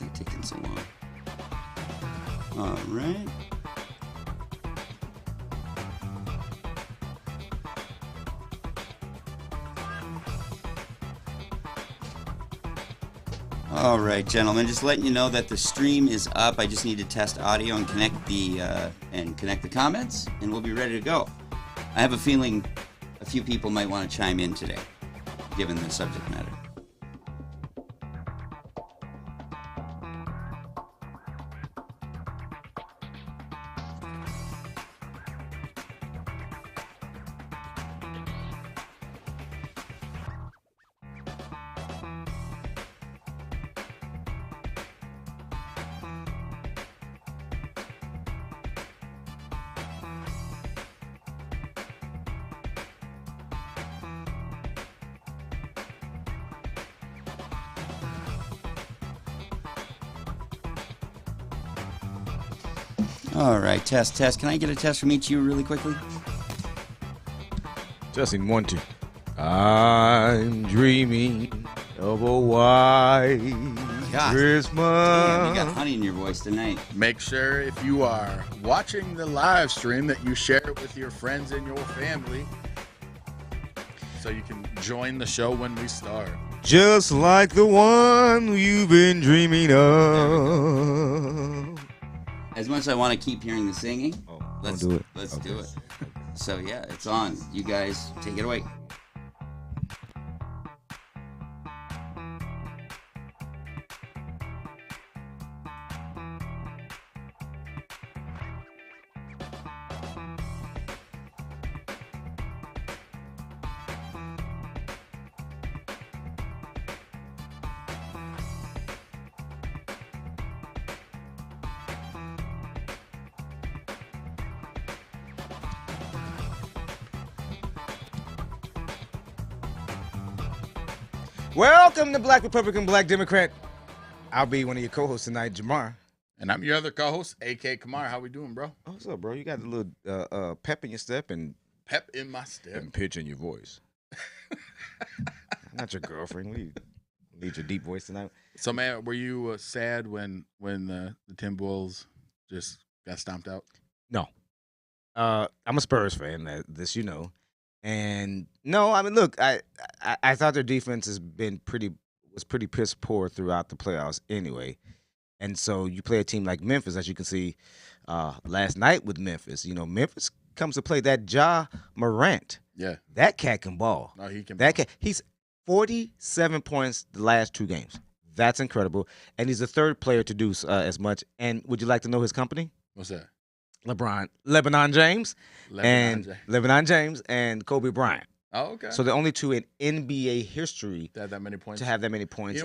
that taking so long? All right. All right, gentlemen, just letting you know that the stream is up. I just need to test audio and connect the comments, and we'll be ready to go. I have a feeling a few people might want to chime in today, given the subject matter. All right, test. Can I get a test from each of you really quickly? Testing 1, 2. I'm dreaming of a white Christmas. Damn, you got honey in your voice tonight. Make sure if you are watching the live stream that you share it with your friends and your family so you can join the show when we start. Just like the one you've been dreaming of. As much as I want to keep hearing the singing, let's do it. Let's Okay. do it. So yeah, it's on. You guys take it away. Welcome to Black Republican, Black Democrat. I'll be one of your co-hosts tonight, Jamar. And I'm your other co-host, A.K. Kamar. How we doing, bro? Oh, what's up, bro? You got a little pep in your step and Pep in my step. pitch in your voice. Not your girlfriend. We need your deep voice tonight. So, man, were you sad when the Timberwolves just got stomped out? No. I'm a Spurs fan, this you know. And no, I mean, look, I thought their defense was pretty piss poor throughout the playoffs anyway. And so you play a team like Memphis, as you can see last night with Memphis. You know, Memphis comes to play that Ja Morant. Yeah. That cat can ball. No, he can. That cat, he's 47 points the last 2 games. That's incredible. And he's the third player to do as much. And would you like to know his company? What's that? Lebanon James and Kobe Bryant. Oh, okay. So the only 2 in NBA history to have that many points. You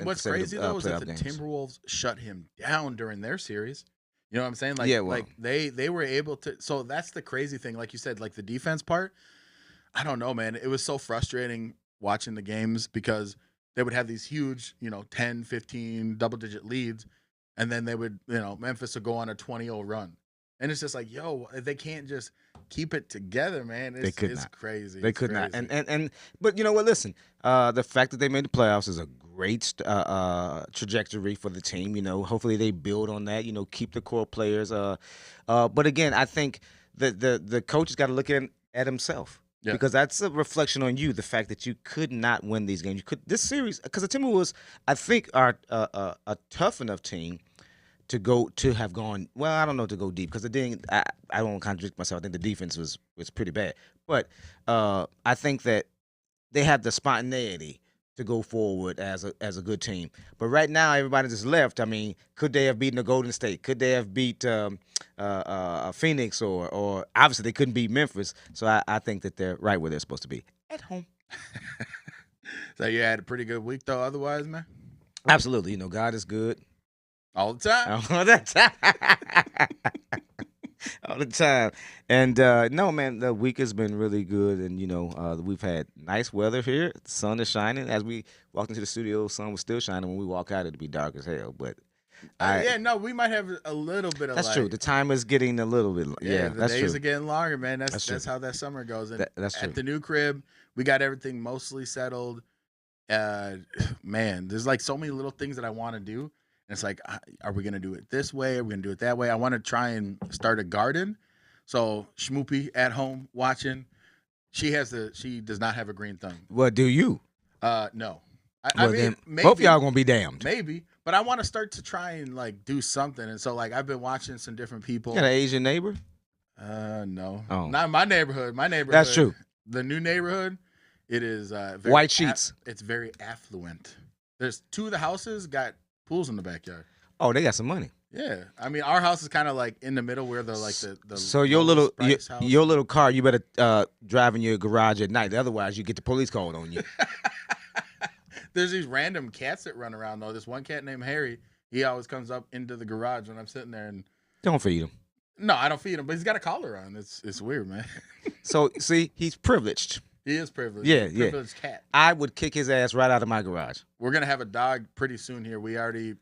know what's crazy though is that the Timberwolves shut him down during their series. You know what I'm saying? Like, like they were able to. So that's the crazy thing. Like you said, like the defense part. I don't know, man. It was so frustrating watching the games because they would have these huge, 10, 15, double-digit leads, and then they would, Memphis would go on a 20-0 run. And it's just like, yo, they can't just keep it together, man. It's crazy. They could not. But you know what? Listen, the fact that they made the playoffs is a great trajectory for the team. You know, hopefully they build on that. You know, keep the core players. But again, I think the coach has got to look at himself. Yeah. Because that's a reflection on you, the fact that you could not win these games. This series, because the Timberwolves, I think, are a tough enough team to have gone, well, I don't know, to go deep, because I don't want to contradict myself. I think the defense was pretty bad. But I think that they have the spontaneity to go forward as a good team. But right now, everybody just left. I mean, could they have beaten the Golden State? Could they have beat Phoenix? Or obviously they couldn't beat Memphis. So I think that they're right where they're supposed to be, at home. So you had a pretty good week, though, otherwise, man? Absolutely. You know, God is good. All the time. All the time. All the time. And, no, man, the week has been really good. And, we've had nice weather here. The sun is shining. As we walked into the studio, the sun was still shining. When we walk out, it'll be dark as hell. But we might have a little bit of That's true. The time is getting a little bit. Yeah, the that's days true. are getting longer, man. That's how that summer goes. And that's true. At the new crib, we got everything mostly settled. Man, there's like so many little things that I want to do. And it's like, are we going to do it this way? Are we going to do it that way? I want to try and start a garden. So Schmoopy at home watching. She does not have a green thumb. Well, do you? No. I mean, then maybe, both of y'all gonna be damned. Maybe, but I want to start to try and like do something. And so like I've been watching some different people. You got an Asian neighbor? No, not in my neighborhood. My neighborhood. That's true. The new neighborhood, it is very white sheets. It's very affluent. There's 2 of the houses got pools in the backyard. Oh, they got some money. Yeah, I mean our house is kind of like in the middle where the So your little car, you better drive in your garage at night. Otherwise, you get the police called on you. There's these random cats that run around though. This one cat named Harry, he always comes up into the garage when I'm sitting there and don't feed him. No, I don't feed him, but he's got a collar on. It's weird, man. So see, he's privileged. He is privileged. Yeah, privileged cat. I would kick his ass right out of my garage. We're gonna have a dog pretty soon here. We already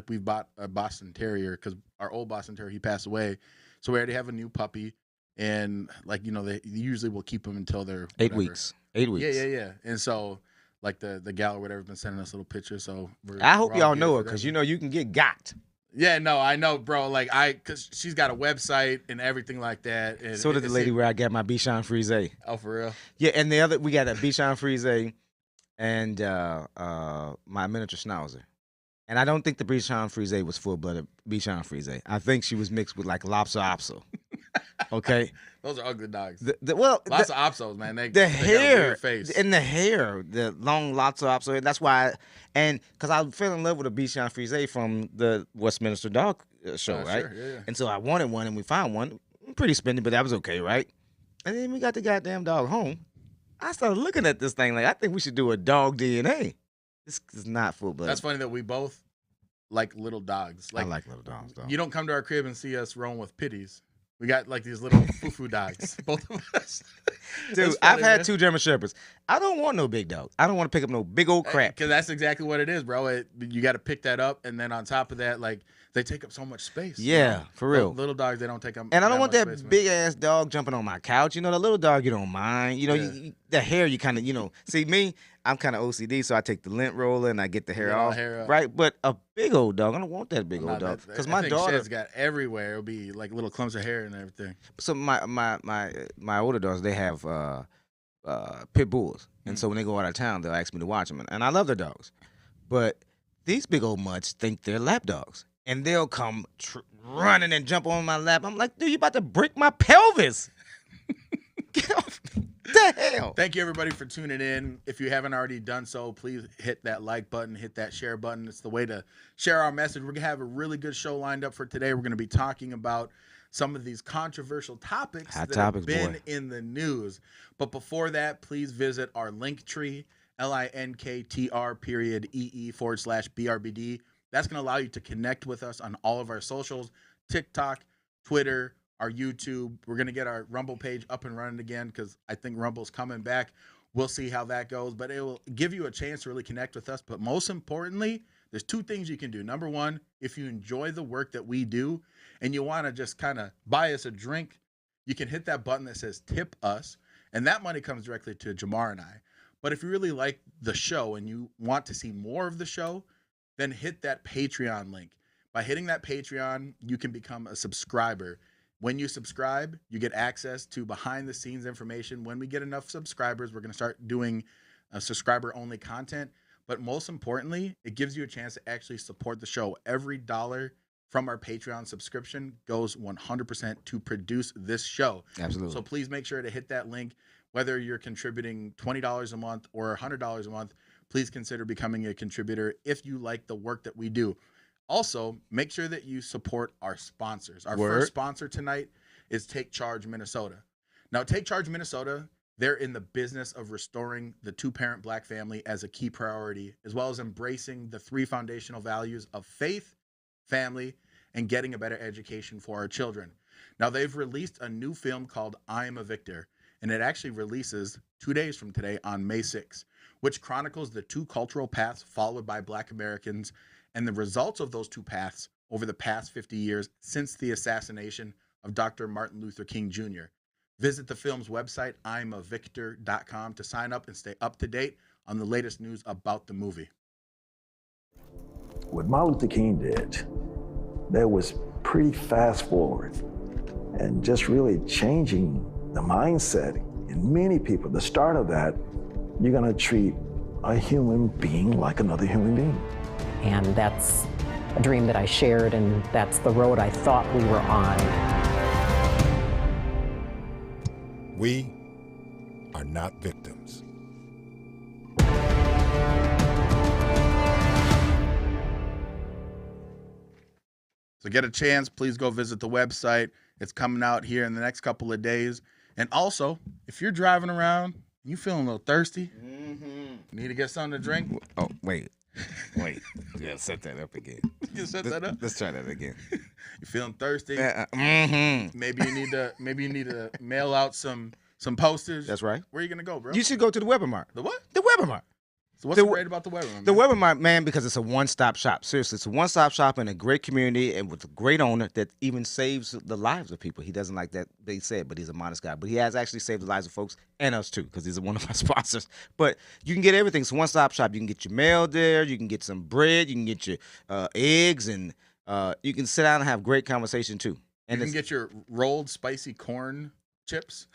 we've bought a Boston Terrier because our old Boston Terrier he passed away, so we already have a new puppy, and like they usually will keep them until they're 8 weeks. 8 weeks. Yeah. And so like the gal or whatever has been sending us little pictures. So I hope y'all know her because you can get got. Yeah, no, I know, bro. Like because she's got a website and everything like that. And so did the lady where I got my Bichon Frise. Oh, for real? Yeah, and we got a Bichon Frise and my miniature Schnauzer. And I don't think the Bichon Frise was full-blooded Bichon Frise. I think she was mixed with like Lhasa Apso. Okay, those are ugly dogs. Lots of Apsos, man. The hair got a weird face. And the hair, the long Lhasa Apso. That's why, because I fell in love with a Bichon Frise from the Westminster Dog Show, right? Sure, yeah. And so I wanted one, and we found one. Pretty spendy, but that was okay, right? And then we got the goddamn dog home. I started looking at this thing like I think we should do a dog DNA. This is not full-blooded. That's funny that we both like little dogs. I like little dogs, though. You don't come to our crib and see us rolling with pitties. We got like these little foo-foo dogs, both of us. Dude, funny, I've had 2 German Shepherds. I don't want no big dog. I don't want to pick up no big old crap. Because that's exactly what it is, bro. You got to pick that up, and then on top of that, like they take up so much space. Yeah, for real. Little dogs, they don't take up. And I don't want that space, big ass dog jumping on my couch. The little dog you don't mind. The hair you kind of See me, I'm kind of OCD, so I take the lint roller and I get the hair off. Right, but a big old dog, I don't want that big old dog because my daughter's got everywhere. It'll be like little clumps of hair and everything. So my older daughters, they have pit bulls, and so when they go out of town, they'll ask me to watch them, and I love their dogs, but these big old mutts think they're lap dogs. And they'll come running and jump on my lap. I'm like, dude, you about to break my pelvis. Get off. The hell? Thank you, everybody, for tuning in. If you haven't already done so, please hit that like button, hit that share button. It's the way to share our message. We're going to have a really good show lined up for today. We're going to be talking about some of these controversial topics that have been in the news. But before that, please visit our link tree, linktr.ee/BRBD. That's going to allow you to connect with us on all of our socials, TikTok, Twitter, our YouTube. We're going to get our Rumble page up and running again because I think Rumble's coming back. We'll see how that goes, but it will give you a chance to really connect with us. But most importantly, there's 2 things you can do. Number one, if you enjoy the work that we do and you want to just kind of buy us a drink, you can hit that button that says tip us, and that money comes directly to Jamar and I. But if you really like the show and you want to see more of the show, then hit that Patreon link. By hitting that Patreon, you can become a subscriber. When you subscribe, you get access to behind-the-scenes information. When we get enough subscribers, we're going to start doing subscriber-only content. But most importantly, it gives you a chance to actually support the show. Every dollar from our Patreon subscription goes 100% to produce this show. Absolutely. So please make sure to hit that link. Whether you're contributing $20 a month or $100 a month, please consider becoming a contributor if you like the work that we do. Also, make sure that you support our sponsors. Our first sponsor tonight is TakeCharge Minnesota. Now, TakeCharge Minnesota, they're in the business of restoring the 2-parent black family as a key priority, as well as embracing the 3 foundational values of faith, family, and getting a better education for our children. Now, they've released a new film called I Am a Victor, and it actually releases 2 days from today on May 6th, which chronicles the 2 cultural paths followed by Black Americans and the results of those 2 paths over the past 50 years since the assassination of Dr. Martin Luther King Jr. Visit the film's website, imavictor.com, to sign up and stay up to date on the latest news about the movie. What Martin Luther King did, that was pretty fast forward and just really changing the mindset in many people. The start of that, you're gonna treat a human being like another human being. And that's a dream that I shared, and that's the road I thought we were on. We are not victims. So get a chance, please go visit the website. It's coming out here in the next couple of days. And also, if you're driving around and you feeling a little thirsty, need to get something to drink. Oh, wait. Yeah, set that up again. You set that up? Let's try that again. You feeling thirsty? Maybe you need to mail out some posters. That's right. Where are you gonna go, bro? You should go to the Mart. The what? The Mart. So what's great about the Mart? The Mart, man, because it's a one-stop shop. Seriously, it's a one-stop shop in a great community and with a great owner that even saves the lives of people. He doesn't like that they said, but he's a modest guy. But he has actually saved the lives of folks and us too, because he's one of our sponsors. But you can get everything. It's a one-stop shop. You can get your mail there. You can get some bread. You can get your eggs, and you can sit down and have great conversation too. And you can get your rolled spicy corn chips.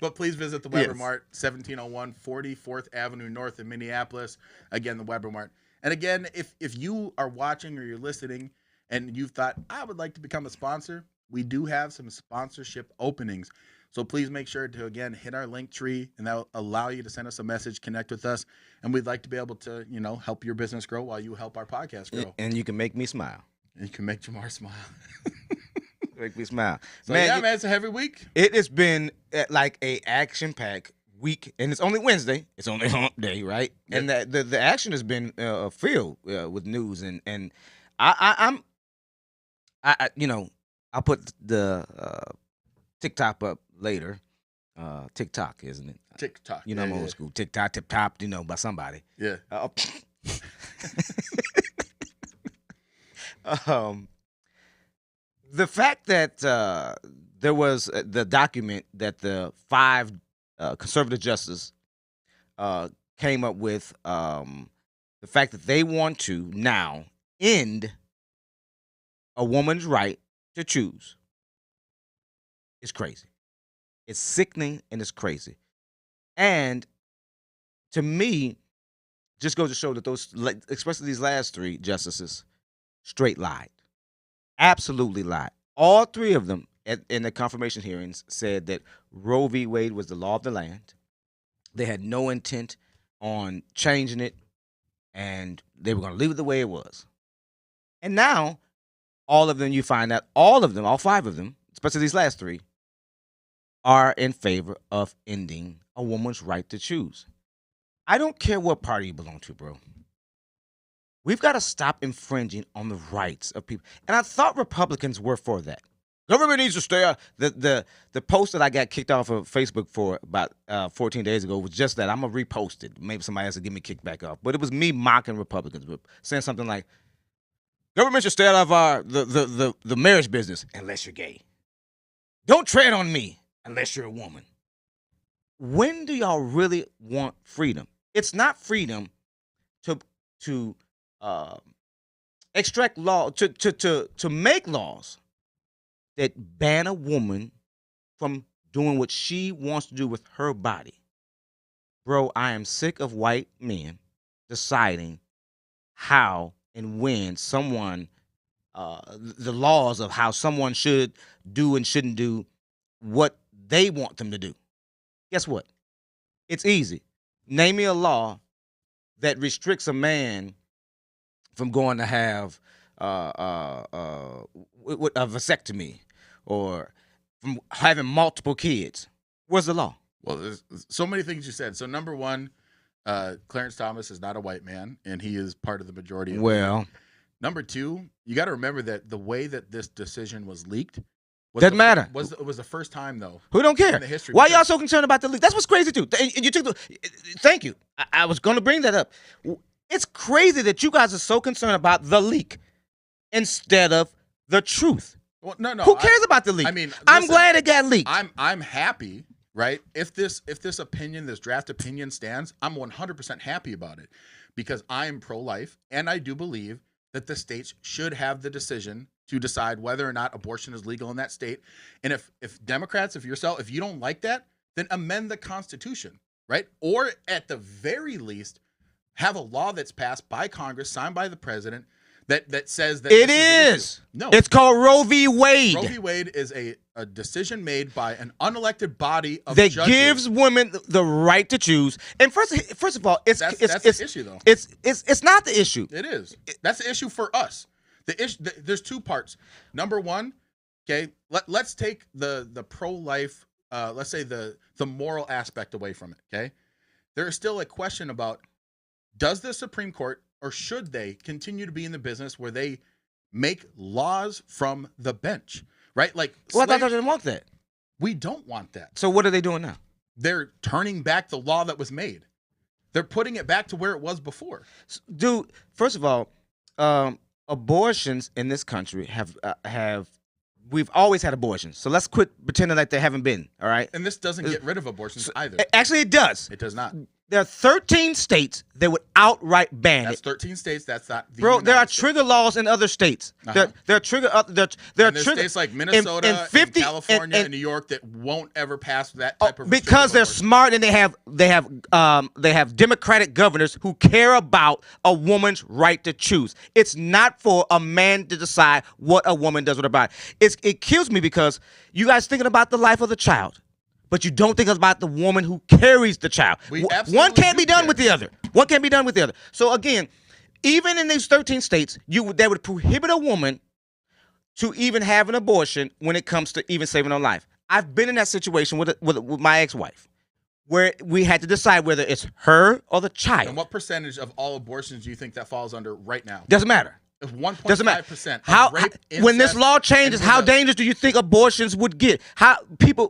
But please visit the Weber Mart, 1701 44th Avenue North in Minneapolis. Again, the Weber Mart. And again, if you are watching or you're listening and you've thought, I would like to become a sponsor, we do have some sponsorship openings. So please make sure to, again, hit our link tree, and that will allow you to send us a message, connect with us. And we'd like to be able to, help your business grow while you help our podcast grow. And you can make me smile. And you can make Jamar smile. Make me smile. So man, it's a heavy week. It has been like a action-packed week, and it's only Wednesday. It's only hump day, right? Yeah. And the action has been filled with news, and I'll put the TikTok up later. TikTok, isn't it? TikTok. I'm old school. TikTok, tip top, by somebody. Yeah. The fact that there was the document that the 5 conservative justices came up with, the fact that they want to now end a woman's right to choose is crazy. It's sickening and it's crazy. And to me, just goes to show that those, especially these last 3 justices, straight lied. Absolutely lied. All 3 of them in the confirmation hearings said that Roe v. Wade was the law of the land. They had no intent on changing it, and they were going to leave it the way it was. And now, all of them, you find out, all 5 of them, especially these last 3, are in favor of ending a woman's right to choose. I don't care what party you belong to, bro. We've got to stop infringing on the rights of people. And I thought Republicans were for that. Government needs to stay out. The post that I got kicked off of Facebook for about 14 days ago was just that. I'm going to repost it. Maybe somebody else will give me kicked back off. But it was me mocking Republicans, saying something like, government should stay out of the marriage business unless you're gay. Don't tread on me unless you're a woman. When do y'all really want freedom? It's not freedom to extract law, to make laws that ban a woman from doing what she wants to do with her body. Bro, I am sick of white men deciding how and when someone, the laws of how someone should do and shouldn't do what they want them to do. Guess what? It's easy. Name me a law that restricts a man from going to have a vasectomy or from having multiple kids. What's the law? Well, there's so many things you said. So number one, Clarence Thomas is not a white man, and he is part of the majority of well. Number two, you got to remember that the way that this decision was leaked doesn't matter. It was the first time, though. Who don't care? In the history. Why y'all so concerned about the leak? That's what's crazy, too. And you took thank you. I was going to bring that up. It's crazy that you guys are so concerned about the leak instead of the truth. Well, no. Who cares about the leak? I mean, I'm glad it got leaked. I'm happy, right? If this opinion, this draft opinion stands, I'm 100% happy about it. because I'm pro-life, and I do believe that the states should have the decision to decide whether or not abortion is legal in that state. And if Democrats, if you don't like that, then amend the Constitution, right? Or at the very least, have a law that's passed by Congress, signed by the president, that says that it is. No, it's called Roe v. Wade. Roe v. Wade is a decision made by an unelected body of that judges. gives women the right to choose. And first of all, that's the issue, though. It's not the issue. It is. That's the issue for us. There's two parts. Number one, okay, let's take the pro-life, let's say the moral aspect away from it. Okay, there is still a question about, does the Supreme Court, or should they continue to be in the business where they make laws from the bench, right? Like, well, I thought they didn't want that. We don't want that. So what are they doing now? They're turning back the law that was made. They're putting it back to where it was before. Dude, first of all, abortions in this country have we've always had abortions. So let's quit pretending like they haven't been, all right? And this doesn't get rid of abortions either. Actually, it does. It does not. There are 13 states that would outright ban That's it. 13 states. That's not the Bro, United there are States. trigger laws in other states. Uh-huh. There are trigger. There are There's trigger states like Minnesota, and California, and New York that won't ever pass that type of because they're smart and they have Democratic governors who care about a woman's right to choose. It's not for a man to decide what a woman does with her body. It kills me because you guys thinking about the life of the child, but you don't think about the woman who carries the child. One can't be done with the other. One can't be done with the other. So again, even in these 13 states, they would prohibit a woman to even have an abortion when it comes to even saving her life. I've been in that situation with my ex-wife, where we had to decide whether it's her or the child. And what percentage of all abortions do you think that falls under right now? Doesn't matter. 1.5%. When this law changes, how dangerous do you think abortions would get?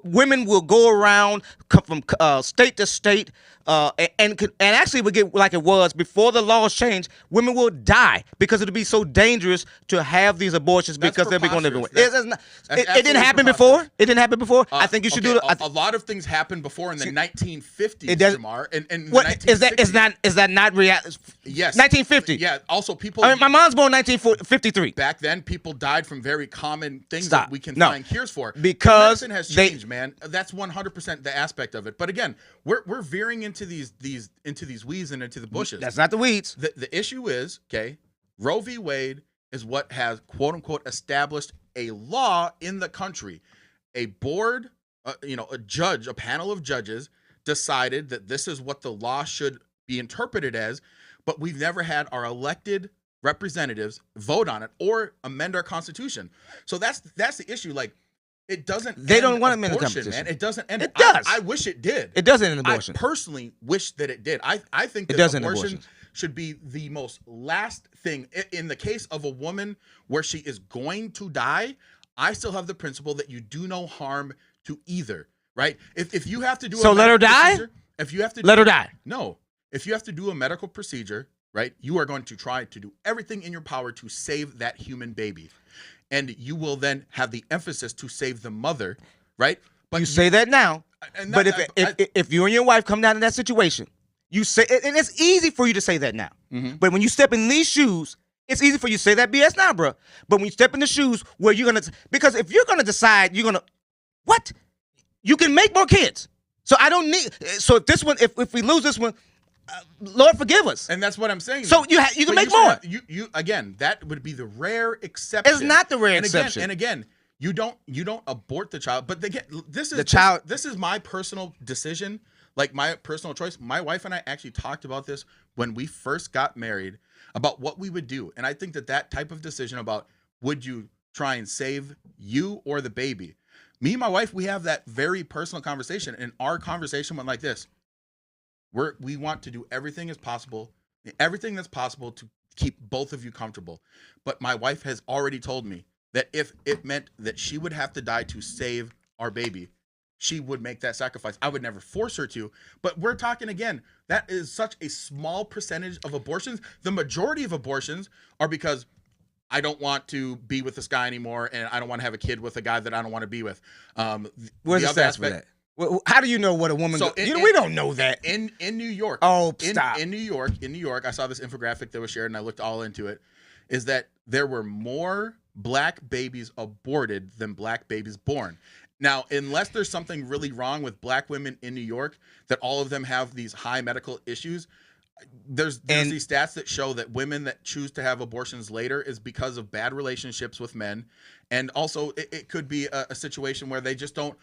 Women will go around from state to state, and actually would get like it was before the laws changed. Women will die because it'll be so dangerous to have these abortions because they'll be going everywhere. It didn't happen before. It didn't happen before. I think you should do it. A lot of things happened before in the 1950s, Jamar. And is that not reality? Yes, 1950. Yeah. Also, people. I mean, my mom's born 1953. Back then, people died from very common things that we can find cures for. Because medicine has changed, man. That's 100% the aspect of it. But again, we're veering into these weeds and into the bushes. That's not the weeds. The issue is, okay, Roe v. Wade is what has, quote unquote, established a law in the country. A board, a panel of judges decided that this is what the law should be interpreted as, but we've never had our elected representatives vote on it or amend our Constitution. So that's the issue. Like, it doesn't. They don't want to amend the abortion, Constitution, man. It doesn't end. It does. I wish it did. It doesn't end abortion. I personally wish that it did. I think that abortion should be the most last thing. In the case of a woman where she is going to die, I still have the principle that you do no harm to either. Right? If you have to do let her die. If you have to let her die. No. If you have to do a medical procedure, right, you are going to try to do everything in your power to save that human baby. And you will then have the emphasis to save the mother, right? But you say that now. But if you and your wife come down to that situation, you say, and it's easy for you to say that now. Mm-hmm. But when you step in these shoes, it's easy for you to say that BS now, bro. But when you step in the shoes where you're going to, because if you're going to decide, you're going to, what? You can make more kids. So I don't need, so if this one, if we lose this one, Lord forgive us. And that's what I'm saying. So you can make more. You again, that would be the rare exception. It's not the rare exception. And again, you don't abort the child. But this is my personal decision, like my personal choice. My wife and I actually talked about this when we first got married, about what we would do. And I think that type of decision about would you try and save you or the baby, me and my wife, we have that very personal conversation. And our conversation went like this. We want to do everything that's possible to keep both of you comfortable. But my wife has already told me that if it meant that she would have to die to save our baby, she would make that sacrifice. I would never force her to. But we're talking, again, that is such a small percentage of abortions. The majority of abortions are because I don't want to be with this guy anymore, and I don't want to have a kid with a guy that I don't want to be with. Where's the stats for that? Well, how do you know what a woman? We don't know that. In New York. Oh, stop. In New York, I saw this infographic that was shared, and I looked all into it. Is that there were more black babies aborted than black babies born. Now, unless there's something really wrong with black women in New York, that all of them have these high medical issues, there's these stats that show that women that choose to have abortions later is because of bad relationships with men. And also, it could be a situation where they just don't,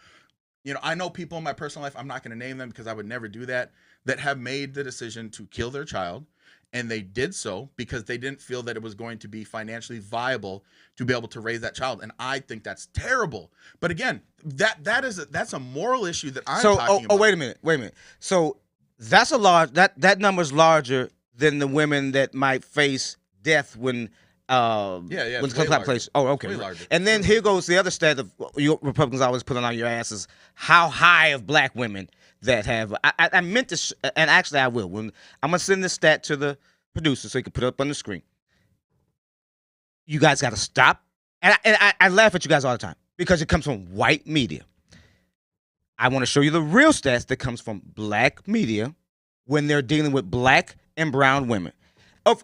I know people in my personal life, I'm not going to name them because I would never do that have made the decision to kill their child. And they did so because they didn't feel that it was going to be financially viable to be able to raise that child. And I think that's terrible. But again, that's a moral issue that I'm talking about. Oh, wait a minute. So that's that number's larger than the women that might face death when when the clap place. Oh, okay. And then here goes the other stat of you Republicans always put on your asses: how high of black women that have. I meant to, and actually I will. When I'm gonna send this stat to the producer so he can put it up on the screen. You guys got to stop, and I laugh at you guys all the time because it comes from white media. I want to show you the real stats that comes from black media when they're dealing with black and brown women.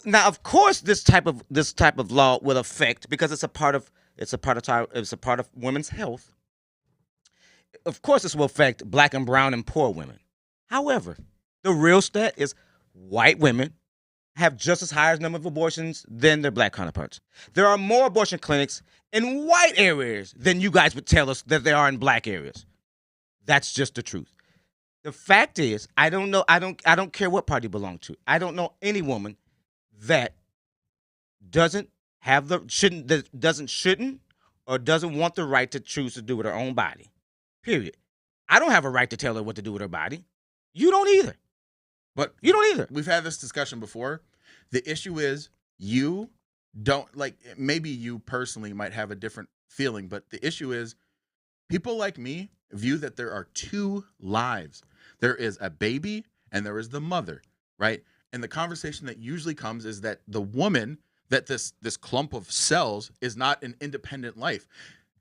Now, of course, this type of law will affect because it's a part of women's health. Of course, this will affect black and brown and poor women. However, the real stat is white women have just as high a number of abortions than their black counterparts. There are more abortion clinics in white areas than you guys would tell us that there are in black areas. That's just the truth. The fact is, I don't know. I don't care what party you belong to. I don't know any woman that doesn't or doesn't want the right to choose to do with her own body. Period. I don't have a right to tell her what to do with her body. You don't either. But you don't either. We've had this discussion before. The issue is you don't maybe you personally might have a different feeling, but the issue is people like me view that there are two lives. There is a baby and there is the mother, right? And the conversation that usually comes is that the woman, that this clump of cells is not an independent life.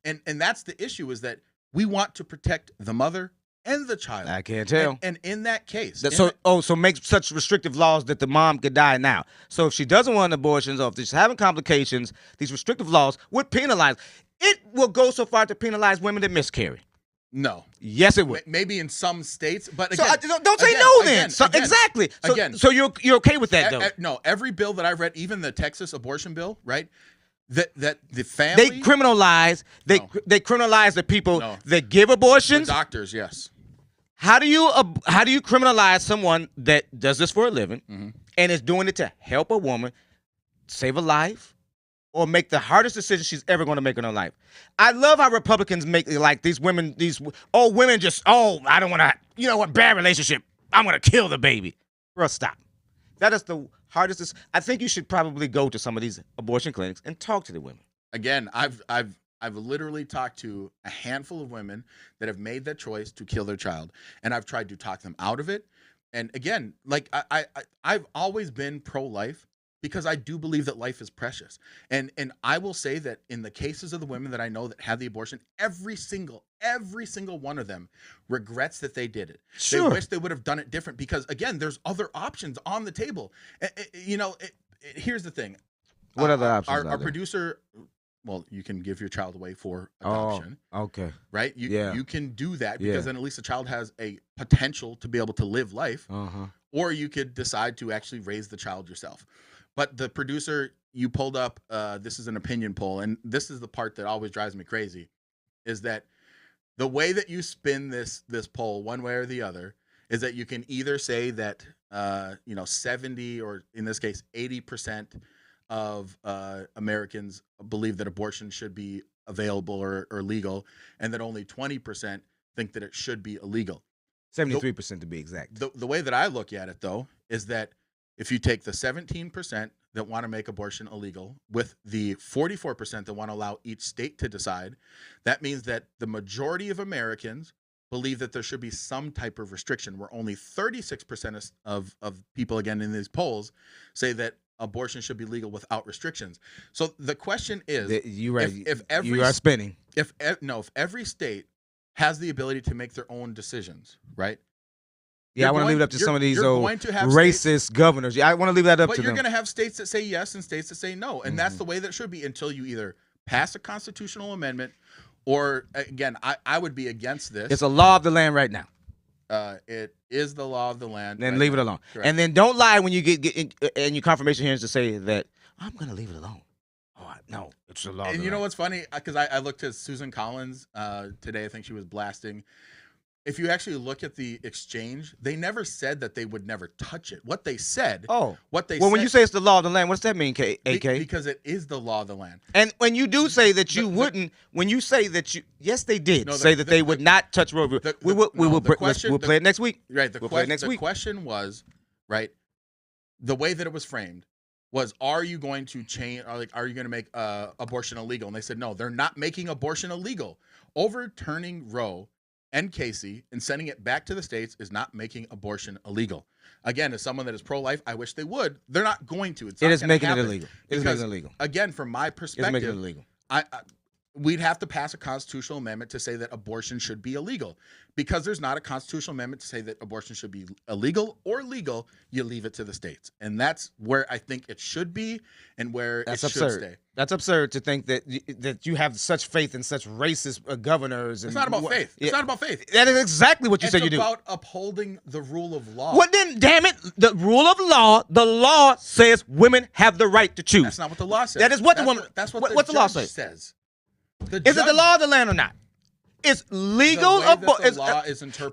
And that's the issue, is that we want to protect the mother and the child. I can't tell. And in that case. So make such restrictive laws that the mom could die now. So if she doesn't want abortions or if she's having complications, these restrictive laws would penalize. It will go so far to penalize women that miscarry. No. Yes, it would. Maybe in some states, but again, don't say no then. Exactly. So you're okay with that though? No. Every bill that I've read, even the Texas abortion bill, right? That the family they criminalize the people that give abortions. The doctors, yes. How do you criminalize someone that does this for a living and is doing it to help a woman save a life or make the hardest decision she's ever going to make in her life? I love how Republicans make these women I don't want to, bad relationship. I'm going to kill the baby. Bro, stop. That is the hardest. I think you should probably go to some of these abortion clinics and talk to the women. Again, I've literally talked to a handful of women that have made that choice to kill their child, and I've tried to talk them out of it. And again, I've always been pro-life because I do believe that life is precious. And I will say that in the cases of the women that I know that had the abortion, every single one of them regrets that they did it. Sure. They wish they would have done it different because, again, there's other options on the table. Here's the thing. What other options? Our producer, well, you can give your child away for adoption. Oh, okay. Right? You can do that because then at least the child has a potential to be able to live life. Or you could decide to actually raise the child yourself. But the producer, you pulled up, this is an opinion poll, and this is the part that always drives me crazy, is that the way that you spin this poll one way or the other is that you can either say that 70 or in this case 80% of Americans believe that abortion should be available or legal, and that only 20% think that it should be illegal. 73% to be exact. The way that I look at it, though, is that if you take the 17% that want to make abortion illegal with the 44% that want to allow each state to decide, that means that the majority of Americans believe that there should be some type of restriction, where only 36% of people, again, in these polls say that abortion should be legal without restrictions. So the question is, you are spinning. If every state has the ability to make their own decisions, right? Yeah, I want to leave it up to some of these racist governors. Yeah, I want to leave that up to them. But you're going to have states that say yes and states that say no. And that's the way that it should be until you either pass a constitutional amendment or, again, I would be against this. It's a law of the land right now. It is the law of the land. Then leave it alone. Correct. And then don't lie when you get in your confirmation hearings to say that, I'm going to leave it alone. Oh, no, it's the law of the land. And you know what's funny? Because I looked at Susan Collins today. I think she was blasting. If you actually look at the exchange, they never said that they would never touch it. What they said. When you say it's the law of the land, what's that mean, AK? Because it is the law of the land. And when you do say that you wouldn't, when you say that you, yes, they did say that they would not touch Roe v. We'll play it next week. Right. The question was, right, the way that it was framed was, are you going to change, are you going to make abortion illegal? And they said, no, they're not making abortion illegal. Overturning Roe and Casey and sending it back to the states is not making abortion illegal. Again, as someone that is pro-life, I wish they would. They're not going to. It is making it illegal. It is making it illegal. Again, from my perspective, it's making it illegal. We'd have to pass a constitutional amendment to say that abortion should be illegal. Because there's not a constitutional amendment to say that abortion should be illegal or legal, you leave it to the states. And that's where I think it should be and where it should stay. That's absurd to think that you have such faith in such racist governors. It's not about faith. It's not about faith. That is exactly what you said you do. It's about upholding the rule of law. Well, then, damn it, the rule of law, the law says women have the right to choose. That's not what the law says. That is what the woman. That's what the law says. Is it the law of the land or not? It's legal.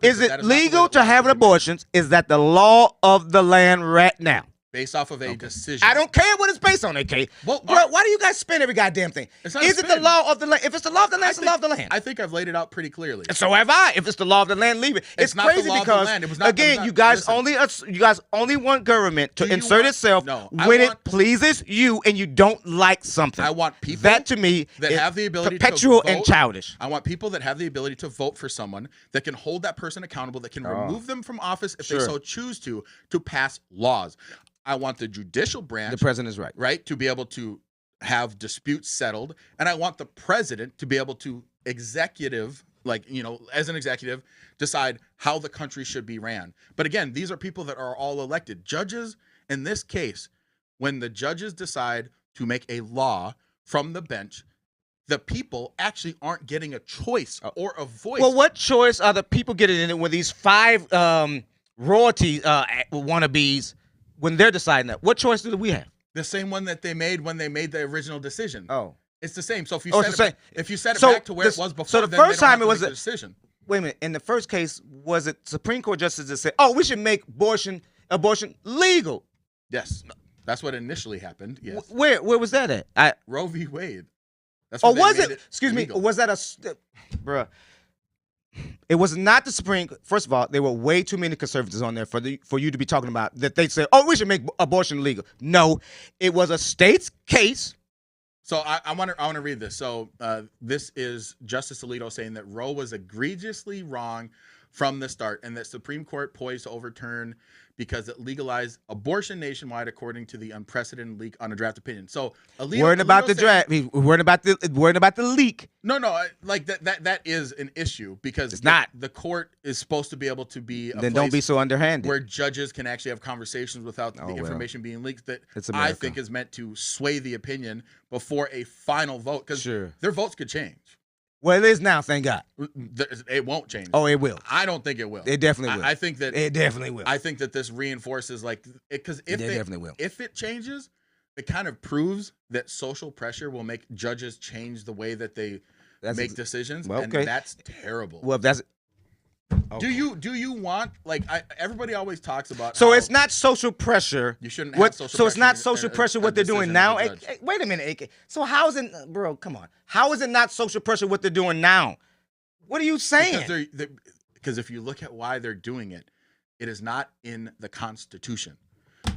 Is it legal to have an abortion? Is that the law of the land right now? Based off of a decision. I don't care what it's based on, AK. Well, bro, why do you guys spin every goddamn thing? Is it the law of the land? If it's the law of the land, it's the law of the land. I think I've laid it out pretty clearly. And so have I. If it's the law of the land, leave it. It's crazy because, again, you guys only want government to insert itself when it pleases you and you don't like something. I want people that to me that have the ability perpetual to vote, and childish. I want people that have the ability to vote for someone that can hold that person accountable, that can remove them from office if they so choose to pass laws. I want the judicial branch, the president is right, to be able to have disputes settled, and I want the president to be able to as an executive, decide how the country should be ran. But again, these are people that are all elected. Judges, in this case, when the judges decide to make a law from the bench, the people actually aren't getting a choice or a voice. Well, what choice are the people getting in it when these 5 royalty wannabes? When they're deciding that, what choice do we have? The same one that they made when they made the original decision. Oh, it's the same. So if you set it back to where it was before, so the first time it was a decision. Wait a minute. In the first case, was it Supreme Court justices that said, "Oh, we should make abortion legal"? Yes, that's what initially happened. Yes. Where was that at? Roe v. Wade. That's was it? Excuse legal. Me. Was that bruh? It was not the Supreme. First of all, there were way too many conservatives on there for you to be talking about that. They say, "Oh, we should make abortion legal." No, it was a state's case. So I want to read this. So this is Justice Alito saying that Roe was egregiously wrong from the start, and that Supreme Court poised to overturn because it legalized abortion nationwide, according to the unprecedented leak on a draft opinion. So worrying about the draft, worrying about the leak. No, like that is an issue because it's not. The court is supposed to be able to be a then place don't be so underhanded where judges can actually have conversations without the information being leaked. That I think is meant to sway the opinion before a final vote, because their votes could change. Well, it is now, thank God. It won't change. Oh, it will. I don't think it will. It definitely will. I think that it definitely will. I think that this reinforces because if it definitely will. If it changes, it kind of proves that social pressure will make judges change the way that they make decisions. Well, okay. And that's terrible. Well, if that's okay. Do you want everybody always talks about? So it's not social pressure. You shouldn't have social pressure. So it's not social pressure what they're doing now. Wait a minute, AK. So how is it, bro? Come on. How is it not social pressure what they're doing now? What are you saying? Because if you look at why they're doing it, it is not in the Constitution.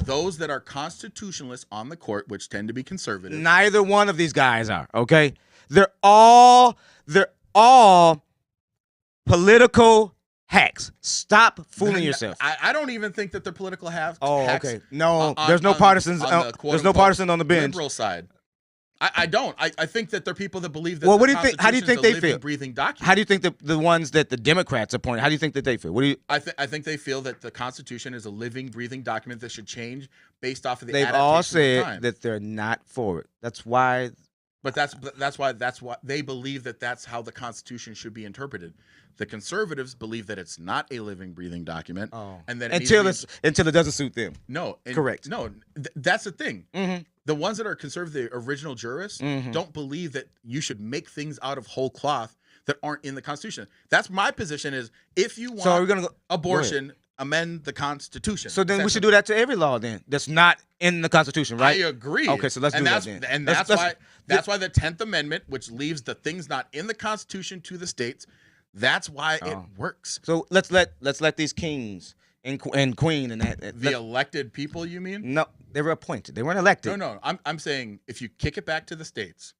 Those that are constitutionalists on the court, which tend to be conservative. Neither one of these guys are. Okay, they're all political hacks. Stop fooling yourself. I don't even think that they're political hacks. Oh, okay. No, there's no partisans. There's no partisan on the bench. Liberal side. I don't. I think that there are people that believe that. Well, what do you think? How do you think they feel? Breathing document. How do you think the ones that the Democrats appointed? How do you think that they feel? What do you? I think they feel that the Constitution is a living, breathing document that should change based off of the. They've all said that they're not for it. That's why. But that's why they believe that that's how the Constitution should be interpreted. The conservatives believe that it's not a living, breathing document, and that until it doesn't suit them. No, correct. No, that's the thing. Mm-hmm. The ones that are conservative, the original jurists, don't believe that you should make things out of whole cloth that aren't in the Constitution. That's my position. Is if you want are we gonna abortion, amend the Constitution. So then we should do that to every law then that's not in the Constitution, right? I agree. Okay, so let's do that then. And that's why the 10th Amendment, which leaves the things not in the Constitution to the states, that's why it works. So let's let these kings and queen and that the elected people, you mean? No, they were appointed. They weren't elected. No. I'm saying if you kick it back to the states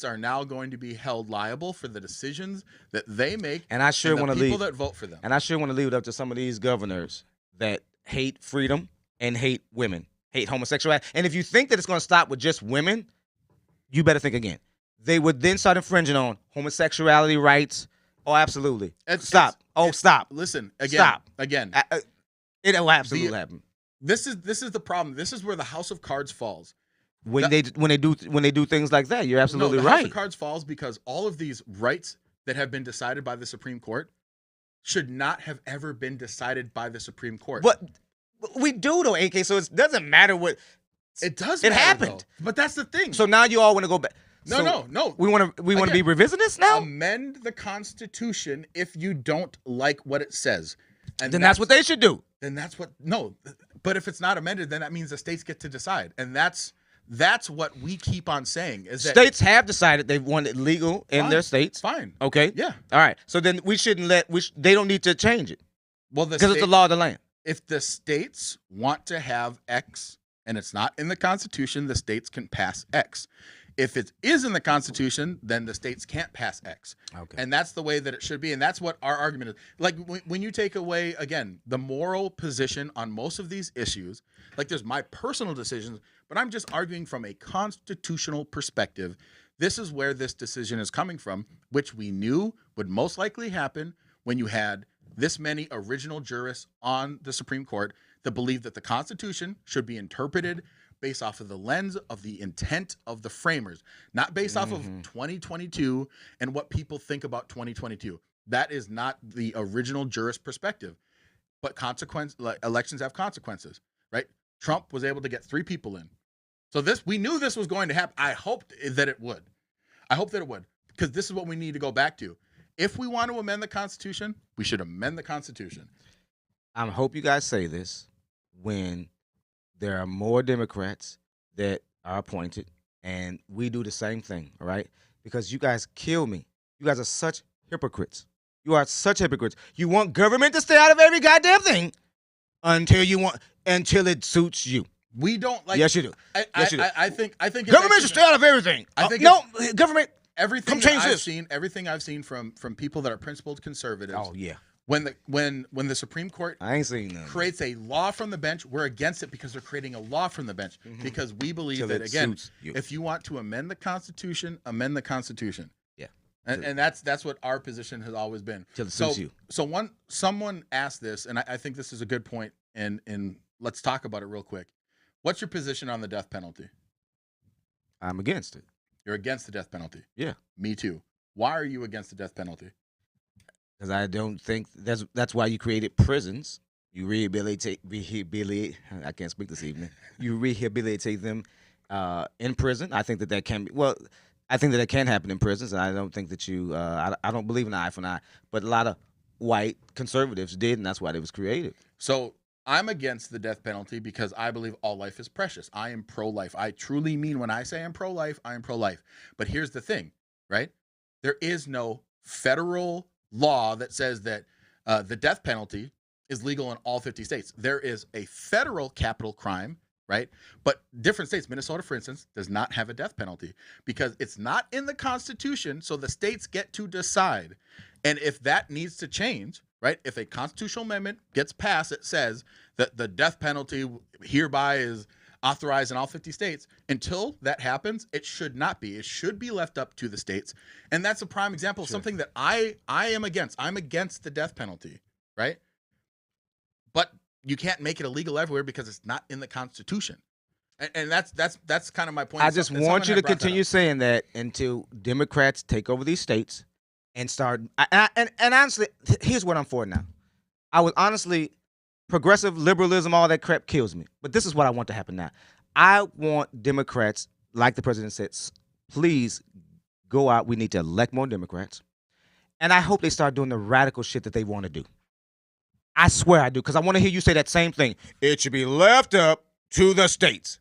are now going to be held liable for the decisions that they make. And I sure want to leave people that vote for them. And I sure want to leave it up to some of these governors that hate freedom and hate women, hate homosexuality. And if you think that it's going to stop with just women, you better think again. They would then start infringing on homosexuality rights. Oh, absolutely. Stop. Listen, again. Stop. Again. It will absolutely happen. This is the problem. This is where the House of Cards falls. When they do things like that, you're absolutely right. House of Cards falls because all of these rights that have been decided by the Supreme Court should not have ever been decided by the Supreme Court. But we do though, AK. So it doesn't matter what. It does. It happened. Though. But that's the thing. So now you all want to go back. No. We want to be revisionists now. Amend the Constitution if you don't like what it says, and then that's what they should do. Then that's what But if it's not amended, then that means the states get to decide, and that's what we keep on saying. Is that states have decided they want it legal in their states? Fine. Okay. Yeah. All right. So then we shouldn't they don't need to change it. Well, because it's the law of the land. If the states want to have X and it's not in the Constitution, the states can pass X. If it is in the Constitution, then the states can't pass X. Okay. And that's the way that it should be. And that's what our argument is. Like when you take away, again, the moral position on most of these issues, like there's my personal decisions, but I'm just arguing from a constitutional perspective. This is where this decision is coming from, which we knew would most likely happen when you had this many original jurists on the Supreme Court that believed that the Constitution should be interpreted based off of the lens of the intent of the framers, not based off of 2022 and what people think about 2022. That is not the original jurist perspective. But elections have consequences, right? Trump was able to get 3 people in. So we knew this was going to happen. I hoped that it would. Because this is what we need to go back to. If we want to amend the Constitution, we should amend the Constitution. I hope you guys say this when there are more Democrats that are appointed, and we do the same thing, all right? Because you guys kill me. You guys are such hypocrites. You are such hypocrites. You want government to stay out of every goddamn thing until it suits you. We don't like. Yes, you do. I think government should stay out of everything. Government. Everything I've seen from people that are principled conservatives. Oh yeah. When the Supreme Court creates a law from the bench, we're against it because they're creating a law from the bench because we believe that, again, if you want to amend the Constitution, amend the Constitution. Yeah. And that's what our position has always been. Till it suits you. So someone asked this, and I think this is a good point, and let's talk about it real quick. What's your position on the death penalty? I'm against it. You're against the death penalty? Yeah. Me too. Why are you against the death penalty? Because I don't think that's why you created prisons. You rehabilitate. I can't speak this evening. You rehabilitate them in prison. I think that can be. Well, I think that can happen in prisons, and I don't think that you. I don't believe in eye for an eye, but a lot of white conservatives did, and that's why it was created. So I'm against the death penalty because I believe all life is precious. I am pro-life. I truly mean when I say I'm pro-life, I am pro-life. But here's the thing, right? There is no federal law that says that the death penalty is legal in all 50 states. There is a federal capital crime, right? But different states, Minnesota, for instance, does not have a death penalty because it's not in the Constitution, so the states get to decide. And if that needs to change, right, if a constitutional amendment gets passed that says that the death penalty hereby is authorized in all 50 states. Until that happens, it should not be. It should be left up to the states. And that's a prime example of something that I am against. I'm against the death penalty, right? But you can't make it illegal everywhere because it's not in the Constitution. And that's kind of my point. I just want you to continue saying that until Democrats take over these states and start. And honestly, here's what I'm for now. I was honestly, progressive liberalism, all that crap kills me. But this is what I want to happen now. I want Democrats, like the president said, please go out. We need to elect more Democrats. And I hope they start doing the radical shit that they want to do. I swear I do, because I want to hear you say that same thing. It should be left up to the states.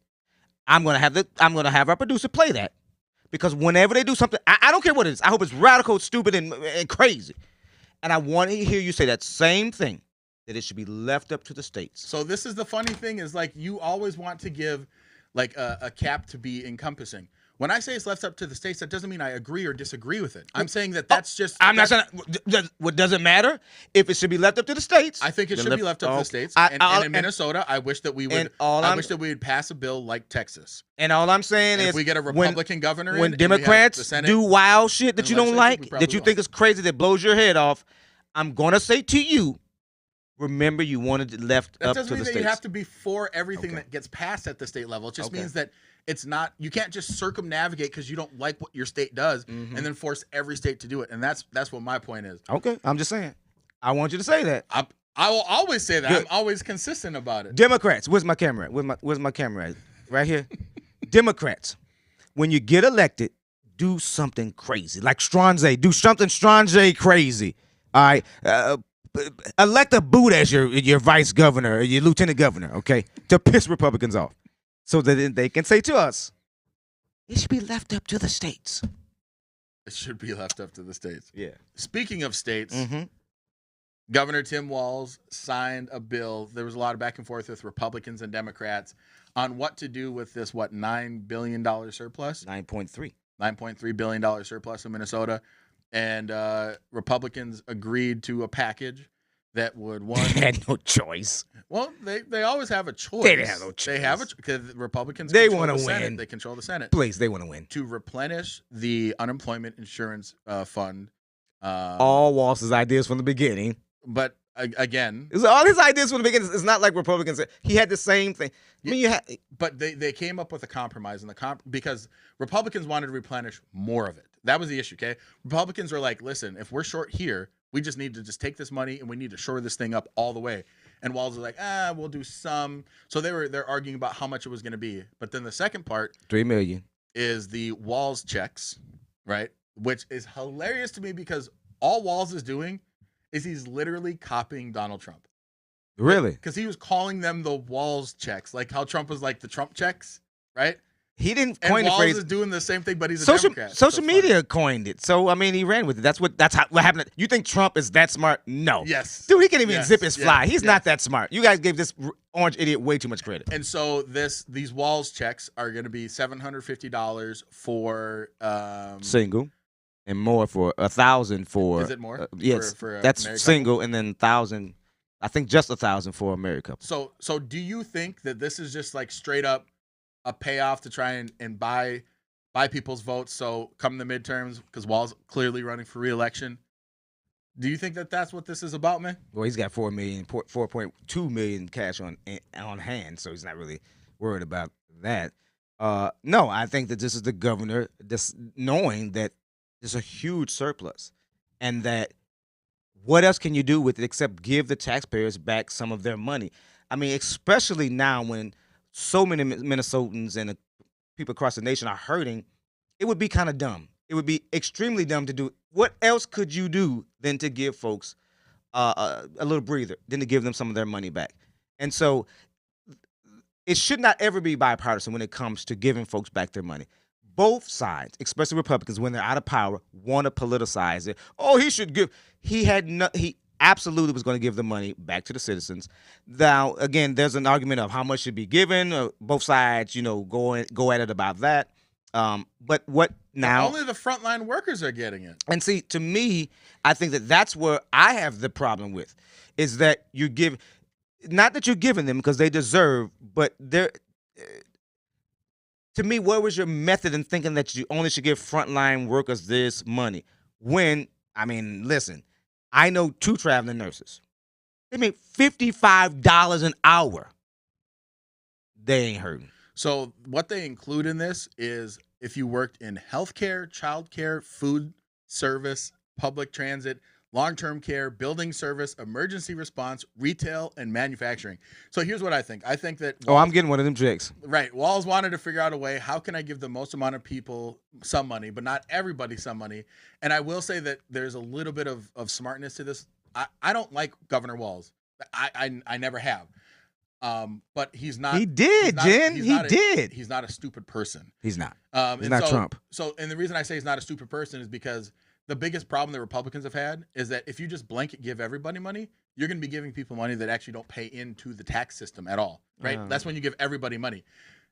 I'm gonna have our producer play that, because whenever they do something, I don't care what it is. I hope it's radical, stupid, and crazy. And I want to hear you say that same thing, that it should be left up to the states. So this is the funny thing, is like you always want to give like a cap to be encompassing. When I say it's left up to the states, that doesn't mean I agree or disagree with it. I'm saying that's just. I'm not saying. What does it matter if it should be left up to the states? I think it should be left up to the states. And in Minnesota, I wish that we would. I wish that we would pass a bill like Texas. And all I'm saying is, if we get a Republican governor, when Democrats do wild shit that you don't like, that you think is crazy, that blows your head off, I'm gonna say to you, remember, you wanted it left up to the states. That doesn't mean that you have to be for everything that gets passed at the state level. It just means that. It's not, you can't just circumnavigate because you don't like what your state does and then force every state to do it. And that's what my point is. Okay, I'm just saying. I want you to say that. I will always say that. Good. I'm always consistent about it. Democrats, where's my camera at? Where's my camera at? Right here. Democrats, when you get elected, do something crazy. Like Strange, do something Strange crazy. All right? Elect a boot as your vice governor or your lieutenant governor, okay? To piss Republicans off. So that they can say to us, it should be left up to the states. It should be left up to the states. Yeah. Speaking of states, Governor Tim Walz signed a bill. There was a lot of back and forth with Republicans and Democrats on what to do with this, $9 billion surplus? 9.3. $9.3 billion surplus in Minnesota. And Republicans agreed to a package that would They had no choice. Well, they always have a choice. They have no choice. They have because Republicans they want to win. They control the Senate. Please, they want to win. To replenish the unemployment insurance fund. All Walz's ideas from the beginning. But again, it was all his ideas from the beginning. It's not like Republicans. He had the same thing. I mean, but they came up with a compromise, because Republicans wanted to replenish more of it. That was the issue. Okay, Republicans were like, listen, if we're short here, we just need to just take this money and we need to shore this thing up all the way. And Walz was like, we'll do some. So they're arguing about how much it was going to be. But then the second part, $3 million, is the Walz checks, right? Which is hilarious to me because all Walz is doing is he's literally copying Donald Trump. Really? Because he was calling them the Walz checks, like how Trump was like the Trump checks, right? He didn't coin the phrase. Walz is doing the same thing, but he's a Democrat. Social media coined it. So, I mean, he ran with it. What happened. You think Trump is that smart? No. Yes. Dude, he can't even zip his fly. He's not that smart. You guys gave this orange idiot way too much credit. And so these Walz checks are going to be $750 for single, and more for $1,000 for. Is it more? Yes. For that's single, and then $1,000. I think just $1,000 for a married couple. So do you think that this is just like straight up a payoff to try and buy people's votes? So come the midterms, because Walz clearly running for re-election. Do you think that that's what this is about, man? Well, he's got $4.2 million cash on hand, so he's not really worried about that. No, I think that this is the governor just knowing that there's a huge surplus, and that what else can you do with it except give the taxpayers back some of their money? I mean, especially now when so many Minnesotans and people across the nation are hurting, it would be kind of dumb. It would be extremely dumb to do. What else could you do than to give folks a little breather, than to give them some of their money back? And so it should not ever be bipartisan when it comes to giving folks back their money. Both sides, especially Republicans, when they're out of power, want to politicize it. Oh, he should give. He absolutely was going to give the money back to the citizens. Now, again, there's an argument of how much should be given. Both sides, go at it about that. But what now? Only the frontline workers are getting it. And see, to me, I think that's where I have the problem with, is that you give, not that you're giving them because they deserve, but to me, what was your method in thinking that you only should give frontline workers this money? When, I mean, listen, I know 2 traveling nurses. They make $55 an hour. They ain't hurting. So what they include in this is if you worked in healthcare, childcare, food service, public transit, long-term care, building service, emergency response, retail, and manufacturing. So here's what I think. I think that I'm getting one of them checks. Right. Walls wanted to figure out a way, how can I give the most amount of people some money, but not everybody some money? And I will say that there's a little bit of smartness to this. I don't like Governor Walz. I never have. But he's not. He did, Jen. He did. He's not a stupid person. He's not. He's not Trump. And the reason I say he's not a stupid person is because the biggest problem the Republicans have had is that if you just blanket give everybody money, you're going to be giving people money that actually don't pay into the tax system at all, right? That's when you give everybody money.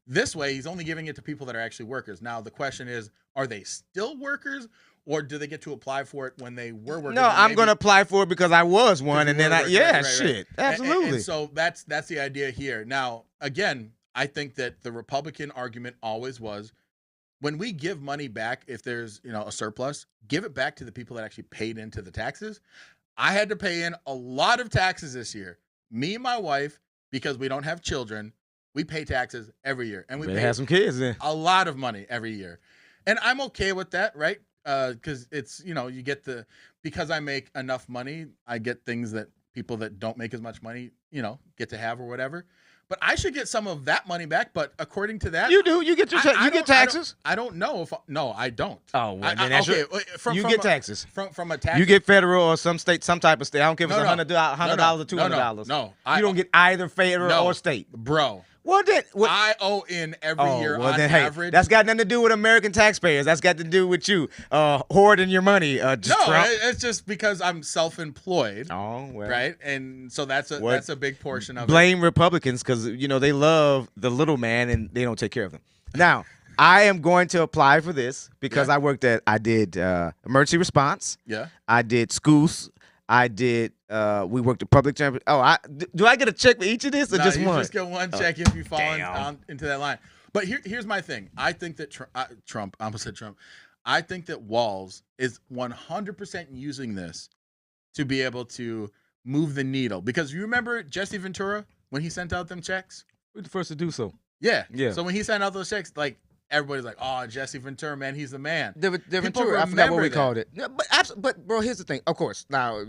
This way, he's only giving it to people that are actually workers. Now, the question is, are they still workers, or do they get to apply for it when they were workers? No, I'm going to apply for it because I was one, and then shit. Absolutely. And so that's the idea here. Now, again, I think that the Republican argument always was, when we give money back, if there's a surplus, give it back to the people that actually paid into the taxes. I had to pay in a lot of taxes this year. Me and my wife, because we don't have children, we pay taxes every year, and we pay some kids then. A lot of money every year, and I'm okay with that, right? Because it's you get because I make enough money, I get things that people that don't make as much money, get to have or whatever. But I should get some of that money back. But according to that, you do. You get you get taxes. I don't know if no, I don't. Oh, well, then that's okay. You get taxes from a tax. You get federal or some type of state. I don't care if it's $100 or $200. No, you don't get either federal or state, bro. Well, then I owe in every year on average. That's got nothing to do with American taxpayers. That's got to do with you hoarding your money. Trump. It's just because I'm self-employed. Oh, well. Right, and so that's a big portion of Blame Republicans because they love the little man and they don't take care of them. Now, I am going to apply for this because I did emergency response. Yeah. I did schools. I did. We worked at public transit. Oh, do I get a check for each of this or just one? You just get one check if you fall into that line. But here's my thing. I think that Trump. I almost said Trump. I think that Walz is 100% using this to be able to move the needle. Because you remember Jesse Ventura when he sent out them checks? We're the first to do so. Yeah. So when he sent out those checks, like, everybody's like, "Oh, Jesse Ventura, man, he's the man." The Ventura, I forgot what we called it. Yeah, but bro, here's the thing. Of course, now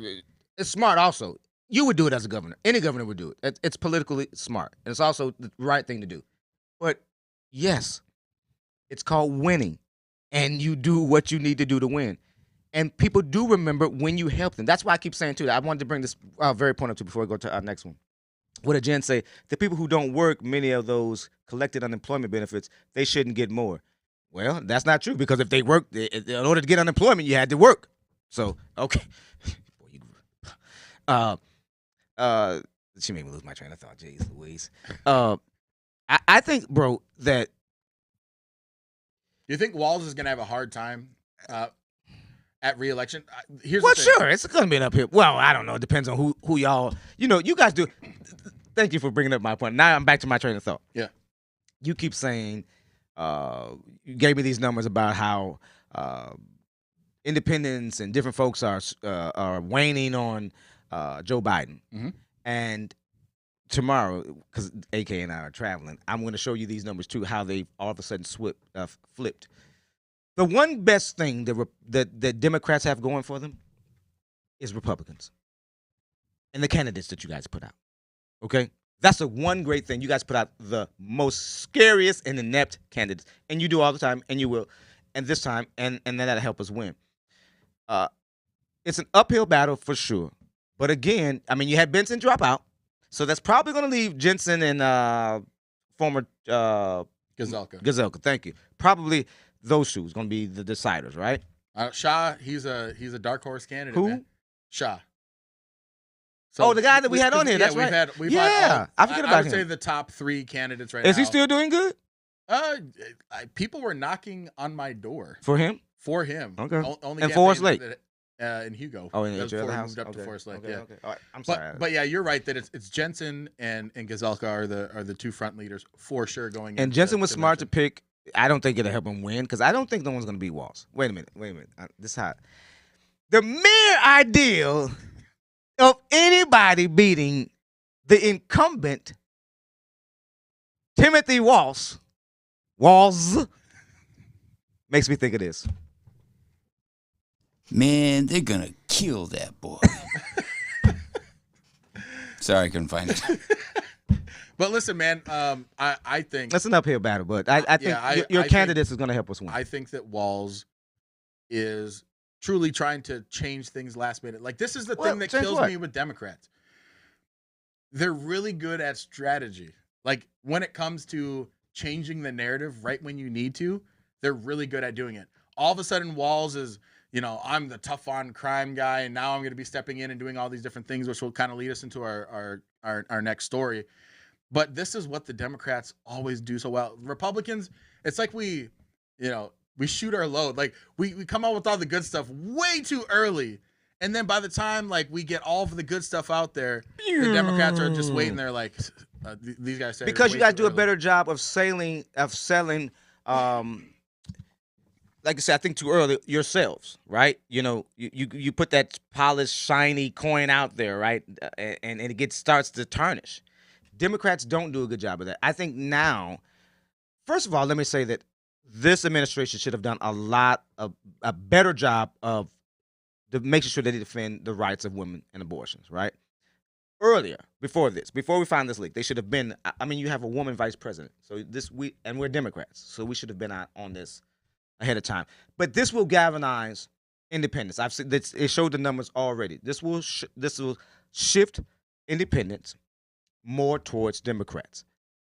it's smart. Also, you would do it as a governor. Any governor would do it. It's politically smart, and it's also the right thing to do. But yes, it's called winning, and you do what you need to do to win. And people do remember when you help them. That's why I keep saying too. I wanted to bring this very point up to before we go to our next one. What did Jen say? The people who don't work, many of those collected unemployment benefits, they shouldn't get more. Well, that's not true because if they worked, in order to get unemployment, you had to work. So, okay. She made me lose my train of thought. Jeez Louise. I think, bro, that. You think Walz is going to have a hard time at re-election? Sure. It's going to be an uphill. Well, I don't know. It depends on who y'all. You guys do. Thank you for bringing up my point. Now I'm back to my train of thought. Yeah. You keep saying, you gave me these numbers about how independents and different folks are waning on Joe Biden. Mm-hmm. And tomorrow, because AK and I are traveling, I'm going to show you these numbers too, how they all of a sudden flipped. The one best thing that Democrats have going for them is Republicans and the candidates that you guys put out. Okay? That's the one great thing. You guys put out the most scariest and inept candidates. And you do all the time, and you will. And this time, and then that'll help us win. It's an uphill battle for sure. But again, I mean, you had Benson drop out. So that's probably going to leave Jensen and former Gazelka. Thank you. Probably those two is going to be the deciders, right? Shah, he's a dark horse candidate. Who? Man. Shah. So the guy that we had on here. That's right. I forget about him. I would say the top 3 candidates right now. Is he still doing good? People were knocking on my door for him. Okay. Only and Forest Lake. In Hugo. Oh, in the house. Moved up to Forest Lake. Yeah. Okay. All right. I'm sorry. But yeah, you're right that it's Jensen and Gazelka are the 2 front leaders for sure going. And Jensen was smart to pick I don't think it'll help him win because I don't think no one's going to beat Walz. Wait a minute. This is hot. The mere idea of anybody beating the incumbent Timothy Walz makes me think of this. Man, they're going to kill that boy. Sorry, I couldn't find it. But listen, man, I think that's an uphill battle, but I think your candidate is going to help us win. I think that Walz is truly trying to change things last minute. Like, this is the thing that kills me with Democrats. They're really good at strategy. Like, when it comes to changing the narrative right when you need to, they're really good at doing it. All of a sudden, Walz is, I'm the tough on crime guy, and now I'm going to be stepping in and doing all these different things, which will kind of lead us into our next story. But this is what the Democrats always do so well. Republicans, it's like we shoot our load. Like, we come out with all the good stuff way too early. And then by the time, like, we get all of the good stuff out there, the Democrats are just waiting there like, these guys say. Because you got to do a better job of selling, like I said, I think too early, yourselves, right? You put that polished, shiny coin out there, right? And it starts to tarnish. Democrats don't do a good job of that. I think now, first of all, let me say that this administration should have done a better job of making sure that they defend the rights of women and abortions, right? Earlier, before we found this leak, they should have been. I mean, you have a woman vice president, so we're Democrats, so we should have been on this ahead of time. But this will galvanize independence. I've seen this, it showed the numbers already. This will shift independents more towards Democrats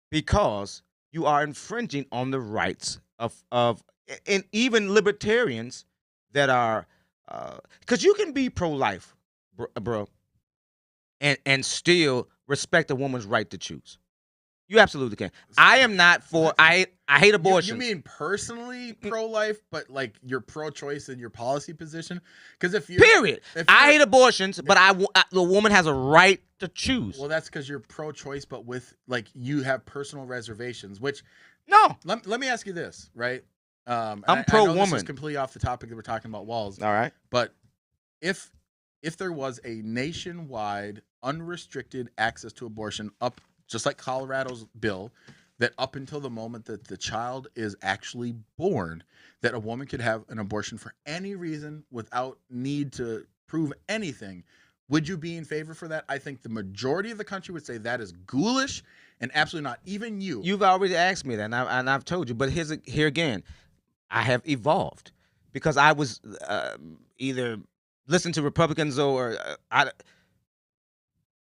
because you are infringing on the rights of and even libertarians that are because you can be pro-life, bro, and still respect a woman's right to choose. You absolutely can. I am not for. I hate abortion. You mean personally pro-life, but like you're pro-choice in your policy position? Because period. I hate abortions, but the woman has a right to choose. Well, that's because you're pro-choice, but with like you have personal reservations. Which no. Let me ask you this, right? I'm pro-woman. This is completely off the topic that we're talking about Walz. All right, but if there was a nationwide unrestricted access to abortion up. Just like Colorado's bill, that up until the moment that the child is actually born, that a woman could have an abortion for any reason without need to prove anything. Would you be in favor for that? I think the majority of the country would say that is ghoulish and absolutely not. Even you. You've already asked me that, and I've told you. But here again, I have evolved because I was either listening to Republicans or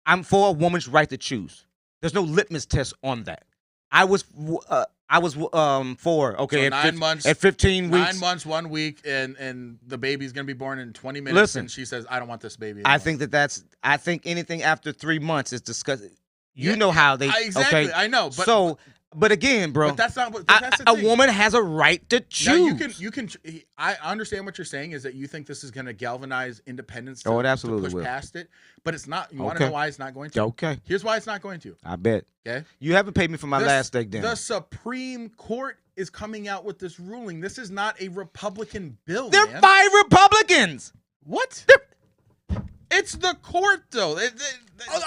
I'm for a woman's right to choose. There's no litmus test on that. I was for okay. So 9 months at 15 weeks. 9 months, 1 week, and the baby's gonna be born in 20 minutes. Listen, and she says, "I don't want this baby anymore." I think anything after 3 months is disgusting. You know how they exactly. Okay? I know. But again, bro, but that's not. That's the a thing. woman has a right to choose. Now you can. I understand what you're saying is that you think this is going to galvanize independence. It absolutely to push will. past it, but it's not. You want to know why it's not going to? Okay. Here's why it's not going to. I bet. Okay. You haven't paid me for my last steak dinner. The Supreme Court is coming out with this ruling. This is not a Republican bill. They're man. 5 Republicans. What? It's the court, though.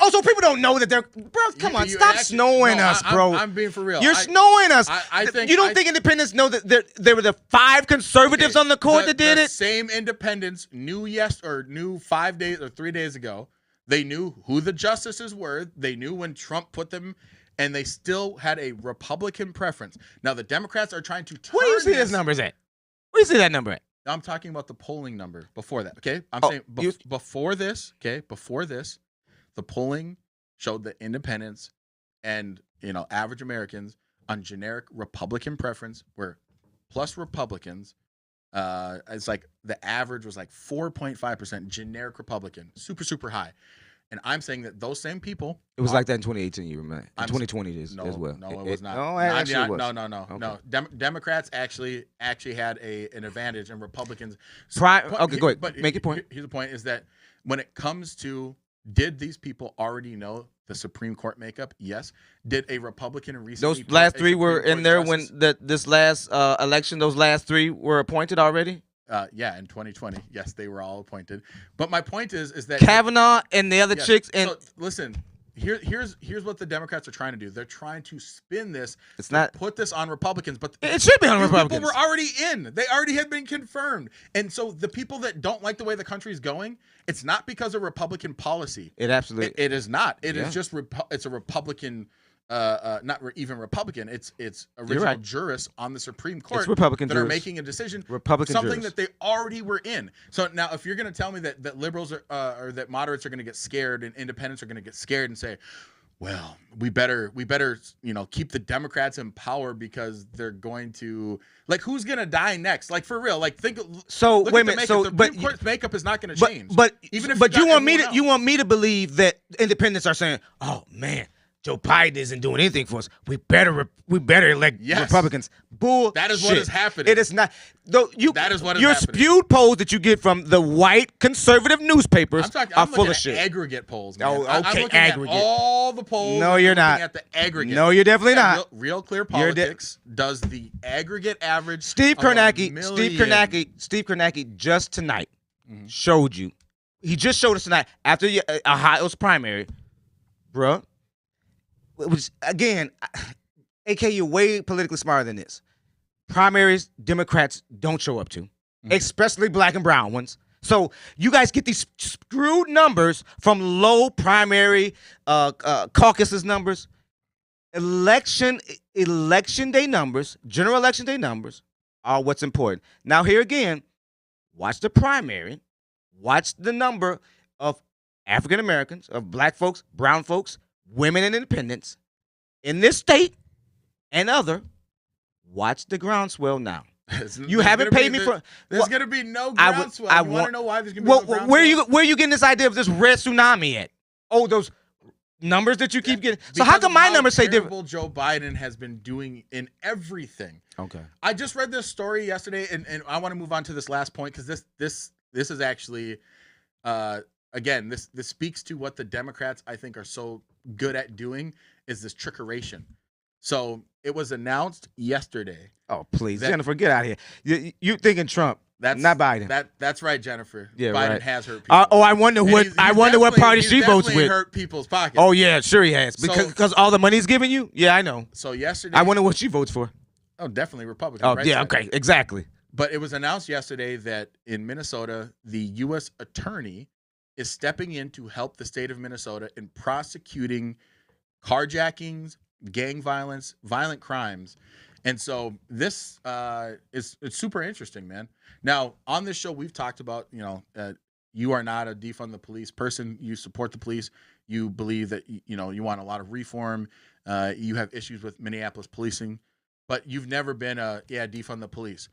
Also, people don't know that they're. Bro, come on, stop snowing us, bro. I'm being for real. You're snowing us. I think you don't think independents know that there were the 5 conservatives on the court that did it. Same independents knew 5 days or 3 days ago. They knew who the justices were. They knew when Trump put them, and they still had a Republican preference. Now the Democrats are trying to turn. Where do you see those numbers at? Where do you see that number at? I'm talking about the polling number before that, okay? I'm saying before this, okay? Before this, the polling showed that independents and, average Americans on generic Republican preference were plus Republicans. It's like the average was like 4.5% generic Republican, super, super high. And I'm saying that those same people. It was like that in 2018, you remember? In 2020 as well. No, it was not. No, actually it was. No. Okay. No. Democrats actually had an advantage, and Republicans. Okay, go ahead. Make your point. Here's the point: is that when it comes to, did these people already know the Supreme Court makeup? Yes. Did a Republican recently? Those last 3 were in there when this last election. Those last 3 were appointed already. Yeah, in 2020, yes, they were all appointed. But my point is that Kavanaugh and the other chicks. And so, listen, here's what the Democrats are trying to do. They're trying to spin this. It's not put this on Republicans, but it should be on Republicans. People were already in. They already had been confirmed. And so the people that don't like the way the country's going, it's not because of Republican policy. It absolutely it is not. It is just it's a Republican. Not even Republican. It's original jurists on the Supreme Court. It's Republican that jurists. Are making a decision. Republican something jurists. that they already were in. So now, if you're going to tell me that liberals are or that moderates are going to get scared and independents are going to get scared and say, well, we better keep the Democrats in power because they're going to who's going to die next? Like for real. Like think. So wait a minute. So the Supreme Court's makeup is not going to change. But even if you want me to believe that independents are saying, oh man, Joe Biden isn't doing anything for us. We better elect Republicans. Bull. That is what is happening. It is not. Though that is what is your happening. spewed polls that you get from the white conservative newspapers are full of shit. Aggregate polls. Man. Oh, okay, I'm looking aggregate. At all the polls. No, you're not. At the aggregate. No, you're definitely not. Real Clear Politics does the aggregate average. Steve Kornacki just tonight showed you. He just showed us tonight after Ohio's primary, bruh. It was, again, AK, you're way politically smarter than this. Primaries, Democrats don't show up to, especially black and brown ones. So you guys get these screwed numbers from low primary caucuses numbers. Election day numbers, general election day numbers are what's important. Now here again, watch the primary, watch the number of African Americans, of black folks, brown folks, women and independents in this state and other. Watch the groundswell now. You haven't paid me for. There's going to be no groundswell. You want to know why there's going to be no groundswell? Where are you getting this idea of this red tsunami at? Oh, those numbers that you keep getting. So how come my numbers say different? Joe Biden has been doing in everything. Okay. I just read this story yesterday, and I want to move on to this last point because this is actually. Again, this speaks to what the Democrats, I think, are so good at doing is this trickeration. So it was announced yesterday. Oh, please, Jennifer, get out of here. You thinking Trump? That's not Biden. That's right, Jennifer. Yeah, Biden right. has hurt people. I wonder what party she votes with. Hurt people's pockets. Oh yeah, sure he has because all the money he's giving you. Yeah, I know. So yesterday, I wonder what she votes for. Oh, definitely Republican. Oh right yeah, side. okay, exactly. But it was announced yesterday that in Minnesota, the U.S. attorney is stepping in to help the state of Minnesota in prosecuting carjackings, gang violence, violent crimes. And so this it's super interesting, man. Now, on this show, we've talked about, you are not a defund the police person. You support the police. You believe that, you want a lot of reform. You have issues with Minneapolis policing, but you've never been defund the police.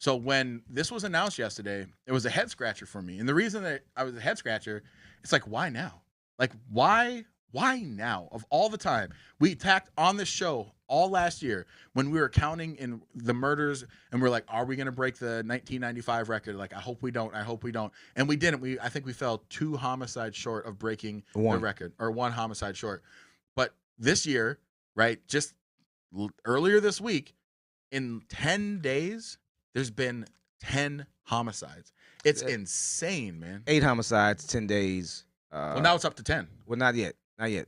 So when this was announced yesterday, it was a head scratcher for me. And the reason that I was a head scratcher, it's like, why now? Like, why now? Of all the time, we talked on this show all last year when we were counting in the murders and we're like, are we going to break the 1995 record? Like, I hope we don't. I hope we don't. And we didn't. I think we fell 2 homicides short of breaking the record, or 1 homicide short. But this year, right, just earlier this week, in 10 days, there's been 10 homicides. It's insane, man. 8 homicides, 10 days. Well, now it's up to 10. Well, not yet. Not yet.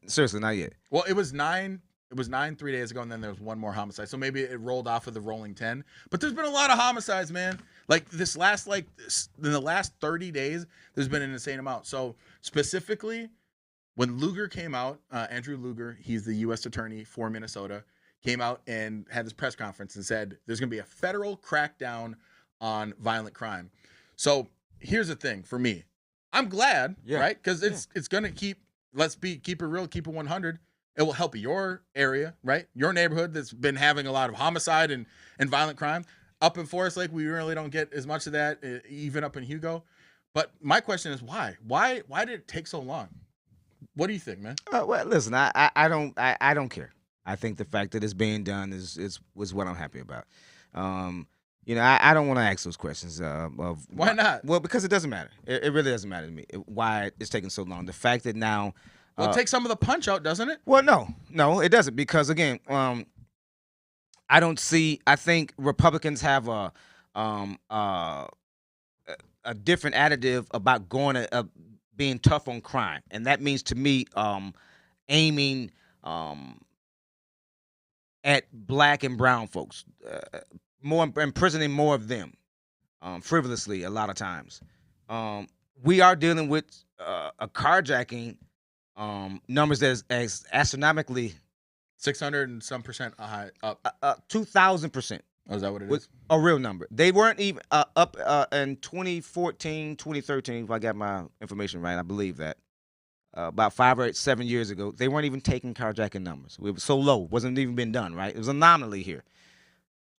Seriously, not yet. Well, it was 9. It was 9 3 days ago, and then there was 1 more homicide. So maybe it rolled off of the rolling 10. But there's been a lot of homicides, man. Like in the last 30 days, there's been an insane amount. So specifically, when Lugar came out, Andrew Lugar, he's the U.S. attorney for Minnesota, came out and had this press conference and said there's going to be a federal crackdown on violent crime. So here's the thing for me. I'm glad, right? Because it's going to keep it real, keep it 100. It will help your area, right? Your neighborhood that's been having a lot of homicide and violent crime. Up in Forest Lake, we really don't get as much of that, even up in Hugo. But my question is why? Why did it take so long? What do you think, man? Well, listen, I don't care. I think the fact that it's being done was what I'm happy about. I don't want to ask those questions. Why not? Well, because it doesn't matter. It really doesn't matter to me why it's taking so long. The fact that now Well, it takes some of the punch out, doesn't it? Well, no, it doesn't, because again, I don't see. I think Republicans have a different additive about going to being tough on crime, and that means to me aiming at black and brown folks, more imprisoning more of them frivolously a lot of times. We are dealing with a carjacking numbers that is as astronomically 600 and some percent high up. 2,000%. Oh, is that what it is? A real number. They weren't even up in 2014, 2013, if I got my information right. I believe that. About 5 or 7 years ago, they weren't even taking carjacking numbers. It was so low. It wasn't even been done, right? It was an anomaly here.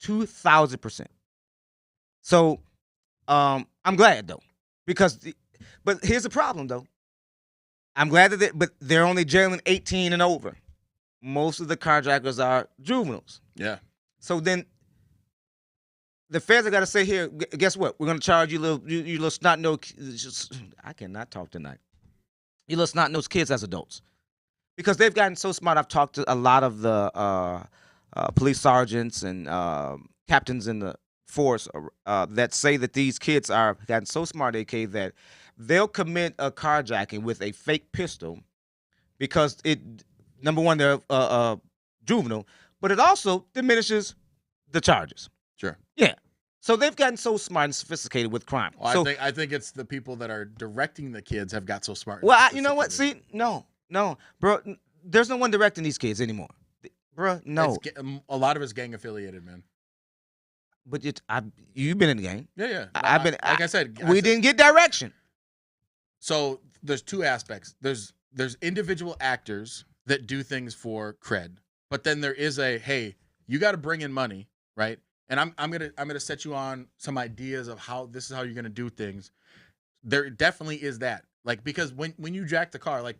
2,000%. So I'm glad, though. But here's the problem, though. I'm glad but they're only jailing 18 and over. Most of the carjackers are juveniles. Yeah. So then the feds have got to say, here, guess what? We're going to charge you little snot-nosed. I cannot talk tonight. You little snot-nosed kids as adults. Because they've gotten so smart. I've talked to a lot of the police sergeants and captains in the force that say that these kids are gotten so smart, AK, that they'll commit a carjacking with a fake pistol because number one, they're juvenile, but it also diminishes the charges. Sure. Yeah. So they've gotten so smart and sophisticated with crime. Well, I think it's the people that are directing the kids have got so smart. Well, you know what? See, no, bro. There's no one directing these kids anymore, bro. No. A lot of it's gang affiliated, man. But you've been in the game. Yeah. I've been. Like I said, we didn't get direction. So there's two aspects. There's individual actors that do things for cred, but then there is hey, you got to bring in money, right? And I'm gonna set you on some ideas of how this is how you're gonna do things. There definitely is that, like, because when you jack the car, like,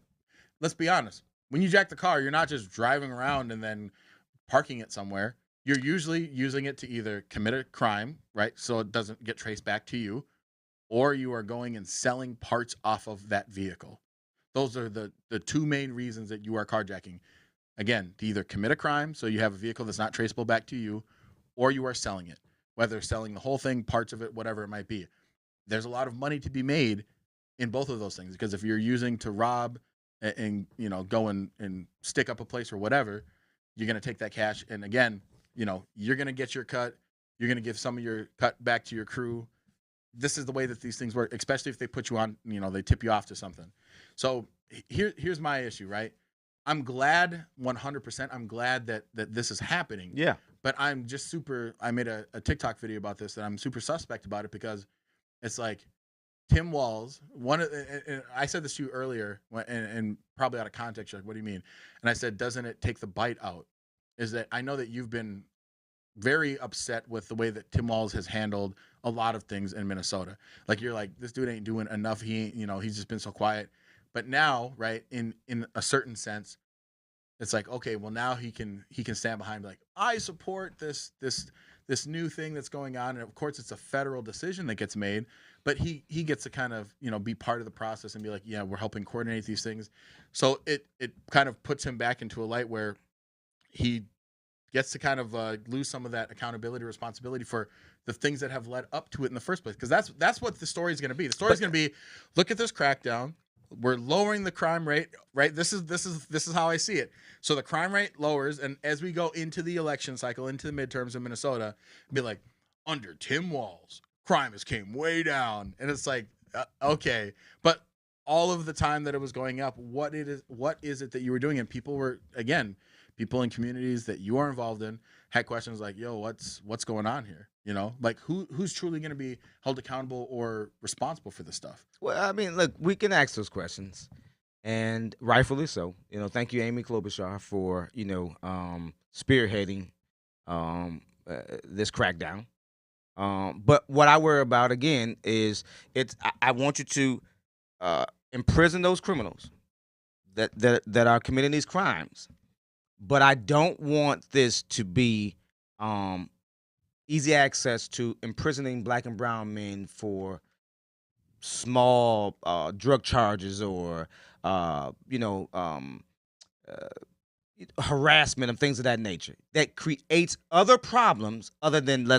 let's be honest, when you jack the car, you're not just driving around and then parking it somewhere. You're usually using it to either commit a crime, right, so it doesn't get traced back to you, or you are going and selling parts off of that vehicle. Those are the two main reasons that you are carjacking. Again, to either commit a crime, so you have a vehicle that's not traceable back to you, or you are selling it, whether selling the whole thing, parts of it, whatever it might be. There's a lot of money to be made in both of those things, because if you're using to rob and go and stick up a place or whatever, you're going to take that cash. And again, you're going to get your cut. You're going to give some of your cut back to your crew. This is the way that these things work, especially if they put you on, they tip you off to something. So here's my issue, right? I'm glad 100%. I'm glad that this is happening. Yeah. But I'm just I made a TikTok video about this, and I'm super suspect about it, because it's like Tim Walz, and I said this to you earlier, and probably out of context, you're like, what do you mean? And I said, doesn't it take the bite out? Is that I know that you've been very upset with the way that Tim Walz has handled a lot of things in Minnesota. Like, you're like, this dude ain't doing enough. He's just been so quiet. But now, right, in a certain sense, it's like, okay, well, now he can stand behind, like, I support this new thing that's going on, and of course it's a federal decision that gets made, but he gets to kind of be part of the process and be like, yeah, we're helping coordinate these things. So it kind of puts him back into a light where he gets to kind of lose some of that accountability, responsibility for the things that have led up to it in the first place, because that's what the story is going to be. The story is going to be, look at this crackdown. We're lowering the crime rate, right? This is how I see it. So the crime rate lowers, and as we go into the election cycle, into the midterms in Minnesota, be like, under Tim Walz, crime has came way down, and it's like, okay, but all of the time that it was going up, what is it that you were doing? And people in communities that you are involved in had questions like, yo, what's going on here? Like, who's truly going to be held accountable or responsible for this stuff? Well, I mean, look, we can ask those questions, and rightfully so. Thank you, Amy Klobuchar, for spearheading this crackdown. But what I worry about, again, is I want you to imprison those criminals that are committing these crimes, but I don't want this to be easy access to imprisoning black and brown men for small drug charges or harassment and things of that nature that creates other problems other than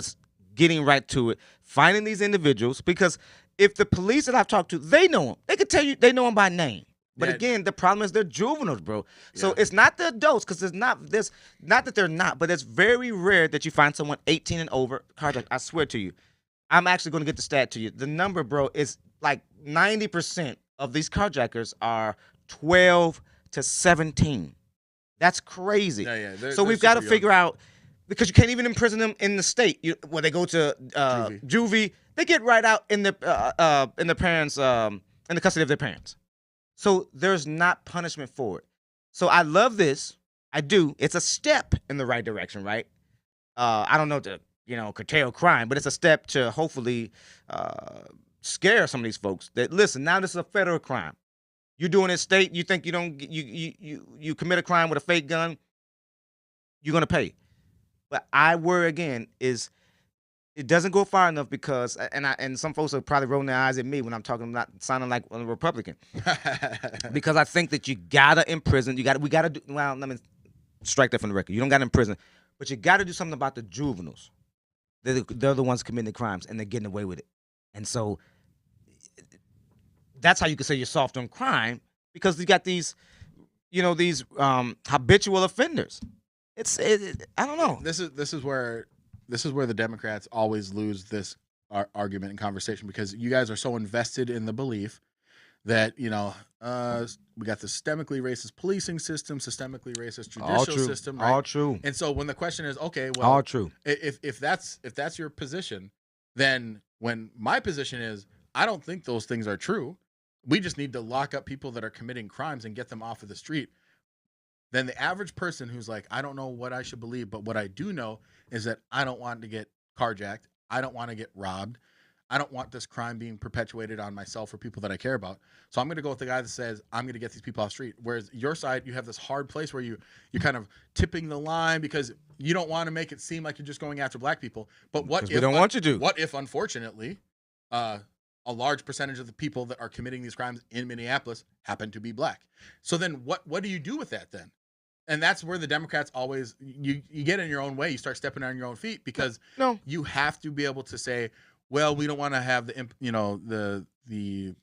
getting right to it, finding these individuals. Because if the police that I've talked to, they know them. They could tell you they know them by name. But again, the problem is they're juveniles, bro. So it's not the adults, because it's not that they're not, but it's very rare that you find someone 18 and over carjacked. I swear to you. I'm actually going to get the stat to you. The number, bro, is like 90% of these carjackers are 12 to 17. That's crazy. So we've got to figure out, because you can't even imprison them in the state. When they go to juvie, they get right out in the parents in the custody of their parents. So there's not punishment for it. So I love this. I do. It's a step in the right direction, right? I don't know to curtail crime, but it's a step to hopefully scare some of these folks that, listen, now this is a federal crime. You're doing it state, you think you commit a crime with a fake gun, you're going to pay. But I worry again is it doesn't go far enough, because and some folks are probably rolling their eyes at me when I'm talking, not sounding like a Republican. Because I think that you got to imprison, let me strike that from the record. You don't got to imprison, but you got to do something about the juveniles. They're the ones committing the crimes, and they're getting away with it. And so that's how you can say you're soft on crime, because you got these habitual offenders. I don't know. This is where the Democrats always lose this argument and conversation, because you guys are so invested in the belief that we got the systemically racist policing system, systemically racist judicial system, right? All true. And so when the question is, okay, well, all true. If that's your position, then when my position is, I don't think those things are true. We just need to lock up people that are committing crimes and get them off of the street. Then the average person who's like, I don't know what I should believe, but what I do know is that I don't want to get carjacked. I don't want to get robbed. I don't want this crime being perpetuated on myself or people that I care about. So I'm going to go with the guy that says, I'm going to get these people off the street. Whereas your side, you have this hard place where you're kind of tipping the line, because you don't want to make it seem like you're just going after black people. But what if we don't want you to? What if, unfortunately, a large percentage of the people that are committing these crimes in Minneapolis happen to be black? So then what do you do with that then? And that's where the Democrats always, you get in your own way. You start stepping on your own feet, because you have to be able to say, well, we don't want to have the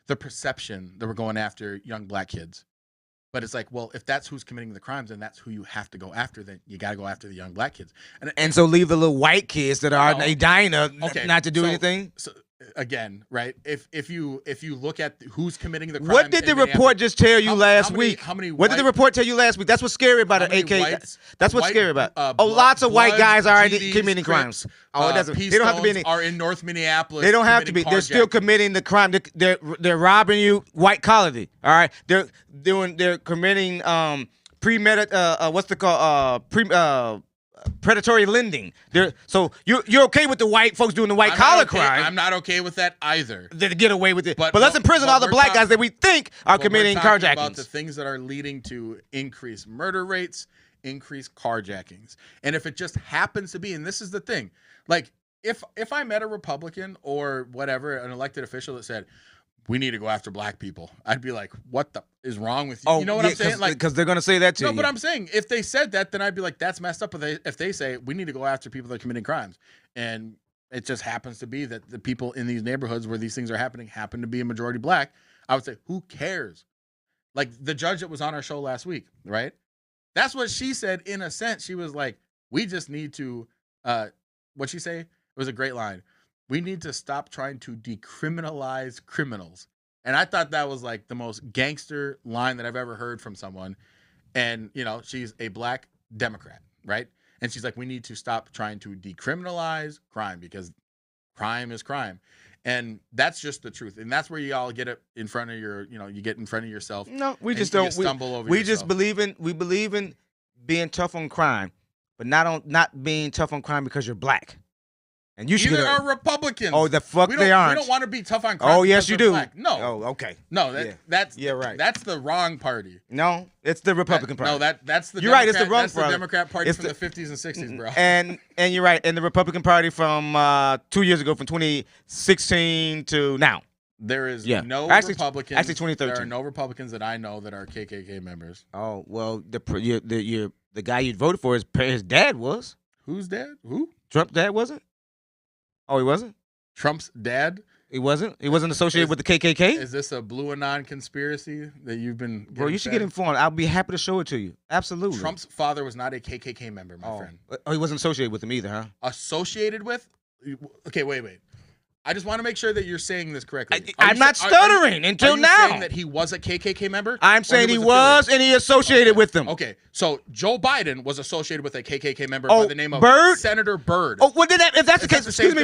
perception that we're going after young black kids. But it's like, well, if that's who's committing the crimes and that's who you have to go after, then you got to go after the young black kids. And so leave the little white kids that are dying not to do anything. So again, right? If you look at who's committing the crimes, what did the report just tell you last week? What did the report tell you last week? That's what's scary about it, AK. That's what's scary about it. Lots of white guys are committing crimes. Oh, it doesn't. They don't have to be any. Are in North Minneapolis. They don't have to be. They're still committing the crime. They're robbing you. White collar. All right. They're committing predatory lending. So you're okay with the white folks doing the white collar crime? I'm not okay with that either. They get away with it. But let's imprison all the black guys that we think are committing carjackings. About the things that are leading to increased murder rates, increased carjackings, and if it just happens to be, and this is the thing, like if I met a Republican or whatever, an elected official that said, we need to go after black people, I'd be like, what the is wrong with you? Oh, you know what I'm saying? Like, because they're going to say that to you. No, but I'm saying if they said that, then I'd be like, that's messed up. But if they say we need to go after people that are committing crimes, and it just happens to be that the people in these neighborhoods where these things are happening happen to be a majority black, I would say, who cares? Like the judge that was on our show last week, right? That's what she said. In a sense, she was like, we just need to, what'd she say? It was a great line. We need to stop trying to decriminalize criminals. And I thought that was like the most gangster line that I've ever heard from someone. And, she's a black Democrat, right? And she's like, we need to stop trying to decriminalize crime, because crime is crime. And that's just the truth. And that's where you all get it in front of you get in front of yourself. No, we just don't. Stumble over we yourself. Just believe in being tough on crime, but not being tough on crime because you're black. And you should Neither are Republicans. Oh, the fuck they aren't. We don't want to be tough on crime. Oh, yes, you do. Black. No. Oh, okay. No, that's right. That's the wrong party. No, it's the Republican Party. No, that's the. You're Democrat, right. It's the wrong party. The Democrat Party from the 50s and 60s, bro. And you're right. And the Republican Party from 2 years ago, from 2016 to now. There is no Republicans. Actually, 2013. There are no Republicans that I know that are KKK members. Oh well, the guy you voted for, his dad was. Whose dad? Who? Trump's dad wasn't. Oh, he wasn't. Trump's dad. He wasn't. He wasn't associated with the KKK. Is this a Blue Anon conspiracy that you've been? Bro, you should get informed. I'll be happy to show it to you. Absolutely. Trump's father was not a KKK member, my friend. Oh, he wasn't associated with them either, huh? Associated with? Okay, wait. I just want to make sure that you're saying this correctly. I'm not stuttering until now. Are you saying that he was a KKK member? I'm saying he was, and he associated with them. Okay, so Joe Biden was associated with a KKK member by the name of Byrd? Senator Byrd. Oh, well, then if that's the case, excuse me.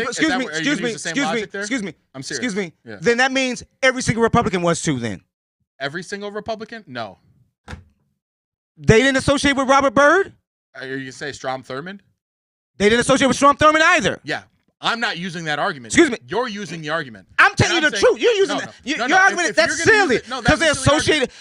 I'm serious. Yeah. Then that means every single Republican was too. Then every single Republican? No. They didn't associate with Robert Byrd. Are you gonna say Strom Thurmond? They didn't associate with Strom Thurmond either. Yeah. I'm not using that argument. Excuse me. You're using the argument. I'm telling you the truth. You're using your argument. That's silly because they're associated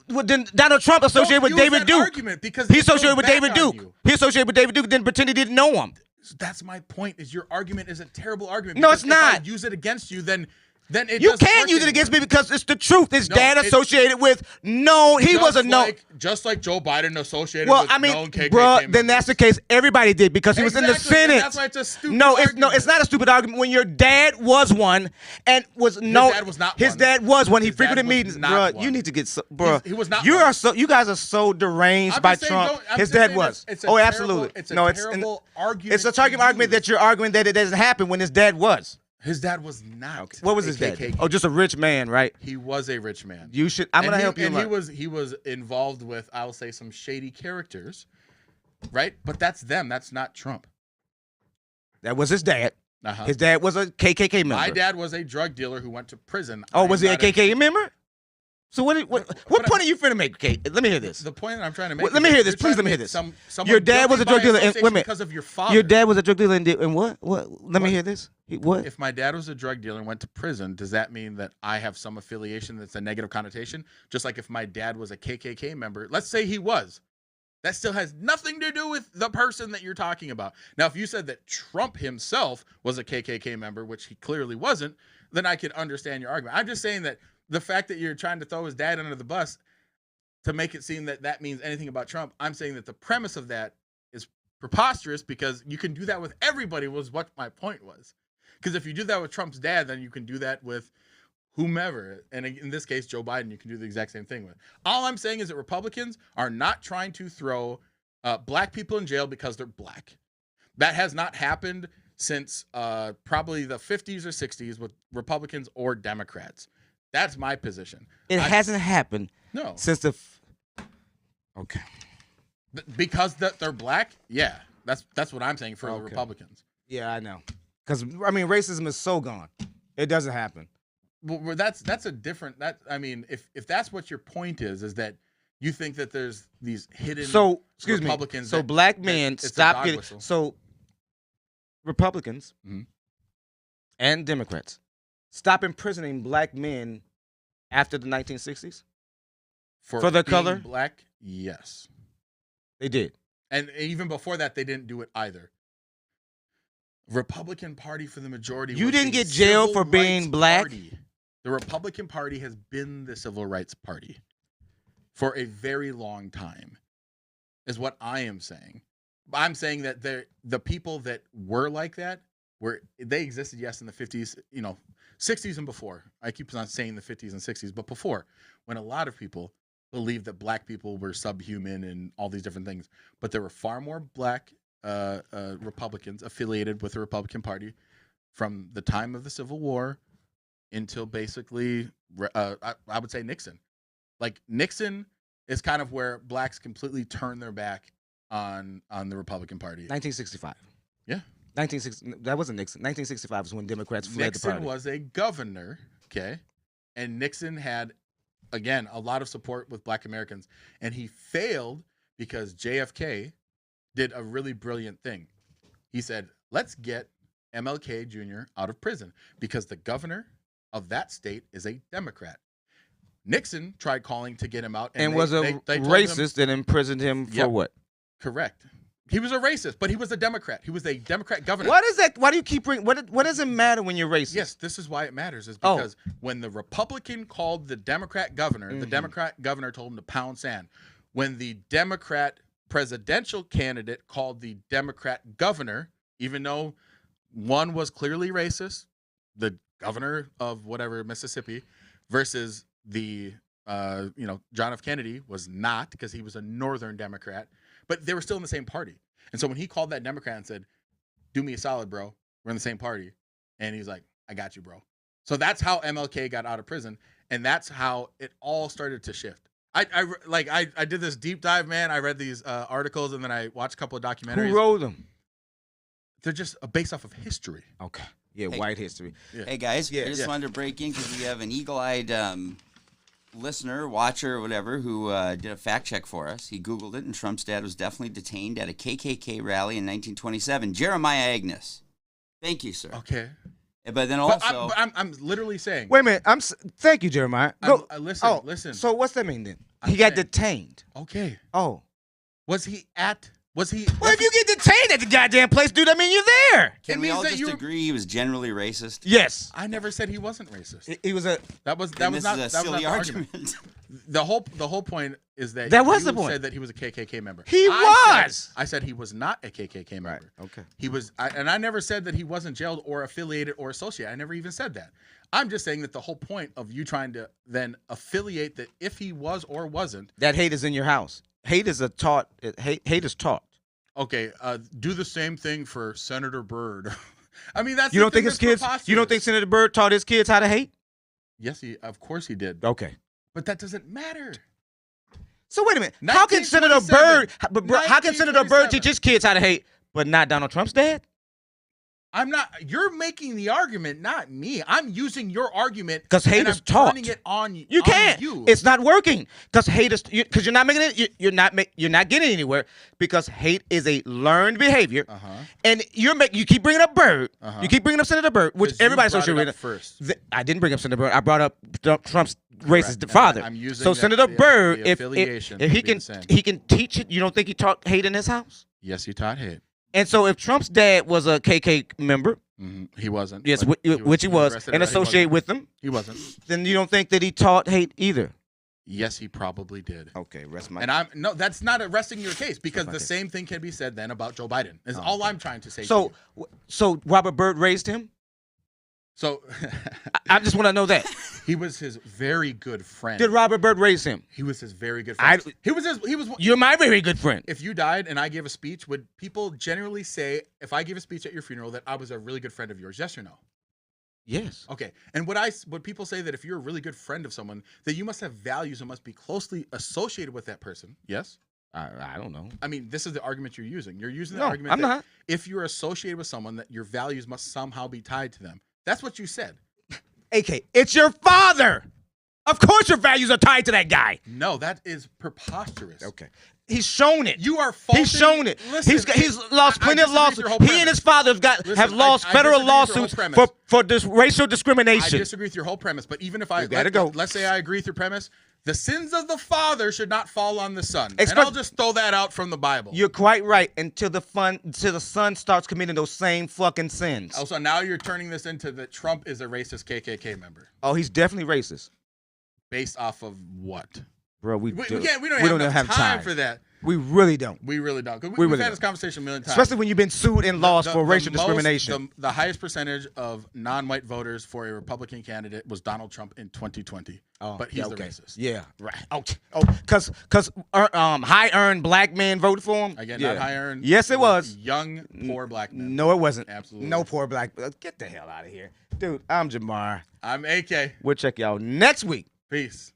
with Donald Trump associated with David Duke. Because he associated with David Duke. He associated with David Duke, then pretend he didn't know him. That's my point. Is your argument is a terrible argument? No, it's not. If I use it against you, then it you can't use it against me because it's the truth. His dad associated with known. He was a known. Just like Joe Biden associated with known KKK bro, members. then that's the case. Everybody did because he was in the Senate. That's why it's a stupid argument. It's not a stupid argument. When your dad was one and was known. His dad was not His one. dad was one. He His frequented dad was meetings. not Bro, one. you need to get bro. He was not You one. are so. You guys are so deranged by Trump. His dad was. Oh, absolutely. It's a terrible argument. It's a target argument that you're arguing that it doesn't happen when his dad was. His dad was not. Okay. What was his dad? KKK. Oh, just a rich man, right? He was a rich man. You should. I'm gonna help you. And he was involved with, I'll say, some shady characters, right? But that's them. That's not Trump. That was his dad. Uh-huh. His dad was a KKK member. My dad was a drug dealer who went to prison. Oh, was he a KKK member? So what point are you finna make? Okay, let me hear this. The point that I'm trying to make. Let me hear this. Please let me hear this. Your dad was a drug dealer. Wait a minute. Because of your father. Your dad was a drug dealer and what? Let me hear this. What? If my dad was a drug dealer and went to prison, does that mean that I have some affiliation that's a negative connotation? Just like if my dad was a KKK member, let's say he was. That still has nothing to do with the person that you're talking about. Now, if you said that Trump himself was a KKK member, which he clearly wasn't, then I could understand your argument. I'm just saying that the fact that you're trying to throw his dad under the bus to make it seem that that means anything about Trump, I'm saying that the premise of that is preposterous because you can do that with everybody was what my point was. Because if you do that with Trump's dad, then you can do that with whomever. And in this case, Joe Biden, you can do the exact same thing with. All I'm saying is that Republicans are not trying to throw black people in jail because they're black. That has not happened since probably the 50s or 60s with Republicans or Democrats. That's my position. It hasn't happened. No. Since the. Okay. Because they're black. Yeah, that's what I'm saying for the Republicans. Yeah, I know. Because I mean, racism is so gone. It doesn't happen. Well, that's a different. I mean, if that's what your point is that you think that there's these hidden. So excuse Republicans. Me. So black men stop getting. Whistle. So Republicans and Democrats stop imprisoning black men after the 1960s? For their color? Black, yes. They did. And even before that, they didn't do it either. Republican Party for the majority. You didn't get jailed for being black? Party. The Republican Party has been the civil rights party for a very long time, is what I am saying. I'm saying that the people that were like that, they existed, yes, in the 50s, 60s and before. I keep on saying the 50s and 60s, but before, when a lot of people believed that black people were subhuman and all these different things. But there were far more black Republicans affiliated with the Republican Party from the time of the Civil War until basically, I would say Nixon. Like Nixon is kind of where blacks completely turned their back on the Republican Party. 1965. Yeah. 1960. That wasn't Nixon. 1965 was when Democrats fled the party. Nixon was a governor, okay? And Nixon had, again, a lot of support with black Americans. And he failed because JFK did a really brilliant thing. He said, let's get MLK Jr. out of prison because the governor of that state is a Democrat. Nixon tried calling to get him out. And was a racist and imprisoned him for what? Correct. He was a racist, but he was a Democrat. He was a Democrat governor. What is that? Why do you keep bringing? What does it matter when you're racist? Yes, this is why it matters. Is because when the Republican called the Democrat governor, the Democrat governor told him to pound sand. When the Democrat presidential candidate called the Democrat governor, even though one was clearly racist, the governor of whatever Mississippi, versus the John F. Kennedy was not, because he was a Northern Democrat. But they were still in the same party. And so when he called that Democrat and said, do me a solid, bro, we're in the same party. And he's like, I got you, bro. So that's how MLK got out of prison. And that's how it all started to shift. I did this deep dive, man. I read these articles and then I watched a couple of documentaries. Who wrote them? They're just based off of history. Okay. Yeah, white history. Yeah. Hey, guys, I just wanted to break in because we have an eagle-eyed listener, watcher, or whatever, who did a fact check for us. He Googled it, and Trump's dad was definitely detained at a KKK rally in 1927. Jeremiah Agnes. Thank you, sir. Okay. But then also... I'm literally saying... Wait a minute. Thank you, Jeremiah. Listen. So what's that mean then? He got detained. Okay. Oh. Was he... Well, if you get detained at the goddamn place, dude, that mean you're there. Can we all just agree he was generally racist? Yes. I never said he wasn't racist. He was a... That was not a silly argument. The whole point is that the point. Said that he was a KKK member. I said he was not a KKK member. Right. Okay. He was, and I never said that he wasn't jailed or affiliated or associated. I never even said that. I'm just saying that the whole point of you trying to then affiliate that if he was or wasn't, that hate is in your house. Hate is taught. Hate is taught. Okay, do the same thing for Senator Byrd. I mean, that's you don't think his kids. You don't think Senator Byrd taught his kids how to hate? Yes, of course he did. Okay, but that doesn't matter. So wait a minute. How can Senator Byrd teach his kids how to hate, but not Donald Trump's dad? I'm not. You're making the argument, not me. I'm using your argument because hate is taught. Turning it on you. You can't. It's not working because hate is because you're not making it. You're not getting anywhere because hate is a learned behavior. And you keep bringing up Byrd. You keep bringing up Senator Byrd, which everybody associates with. First, I didn't bring up Senator Byrd. I brought up Trump's racist father. I'm using so Senator Byrd, if he can teach it, you don't think he taught hate in his house? Yes, he taught hate. And so if Trump's dad was a KK member, he wasn't. Yes, which he was, and associated with them, he wasn't. Then you don't think that he taught hate either? Yes, he probably did. Okay, rest my. And that's not arresting your case because the same thing can be said then about Joe Biden. Is all I'm trying to say. So Robert Byrd raised him. So I just want to know that he was his very good friend. Did Robert Byrd raise him? He was his very good friend. He was. You're my very good friend. If you died and I gave a speech, would people generally say if I gave a speech at your funeral that I was a really good friend of yours? Yes or no? Yes. Okay. And would people say that if you're a really good friend of someone, that you must have values and must be closely associated with that person? Yes. I don't know. I mean, this is the argument you're using. You're using the argument I'm not. If you're associated with someone, that your values must somehow be tied to them. That's what you said. AK, it's your father. Of course your values are tied to that guy. No, that is preposterous. Okay. He's shown it. You are faulting. He's shown it. Listen, he's lost plenty of lawsuits. He and his father have lost federal lawsuits for this racial discrimination. I disagree with your whole premise, but even if let's say I agree with your premise, the sins of the father should not fall on the son. And I'll just throw that out from the Bible. You're quite right until the son starts committing those same fucking sins. Also, now you're turning this into that Trump is a racist KKK member. Oh, he's definitely racist. Based off of what? Bro, we don't have time for that. We really don't. We really don't. We've had this conversation a million times. Especially when you've been sued and lost for racial discrimination. The highest percentage of non-white voters for a Republican candidate was Donald Trump in 2020. But he's the racist. Yeah, right. Because high-earned black men voted for him? Again, not high-earned. Yes, it was. Young, poor black men. No, it wasn't. Absolutely. No poor black. Get the hell out of here. Dude, I'm Jamar. I'm AK. We'll check y'all next week. Peace.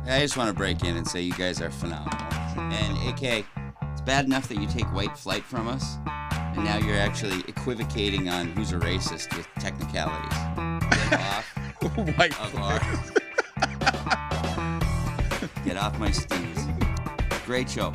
I just want to break in and say you guys are phenomenal. And AK, it's bad enough that you take white flight from us, and now you're actually equivocating on who's a racist with technicalities. White Get off my steez. Great show.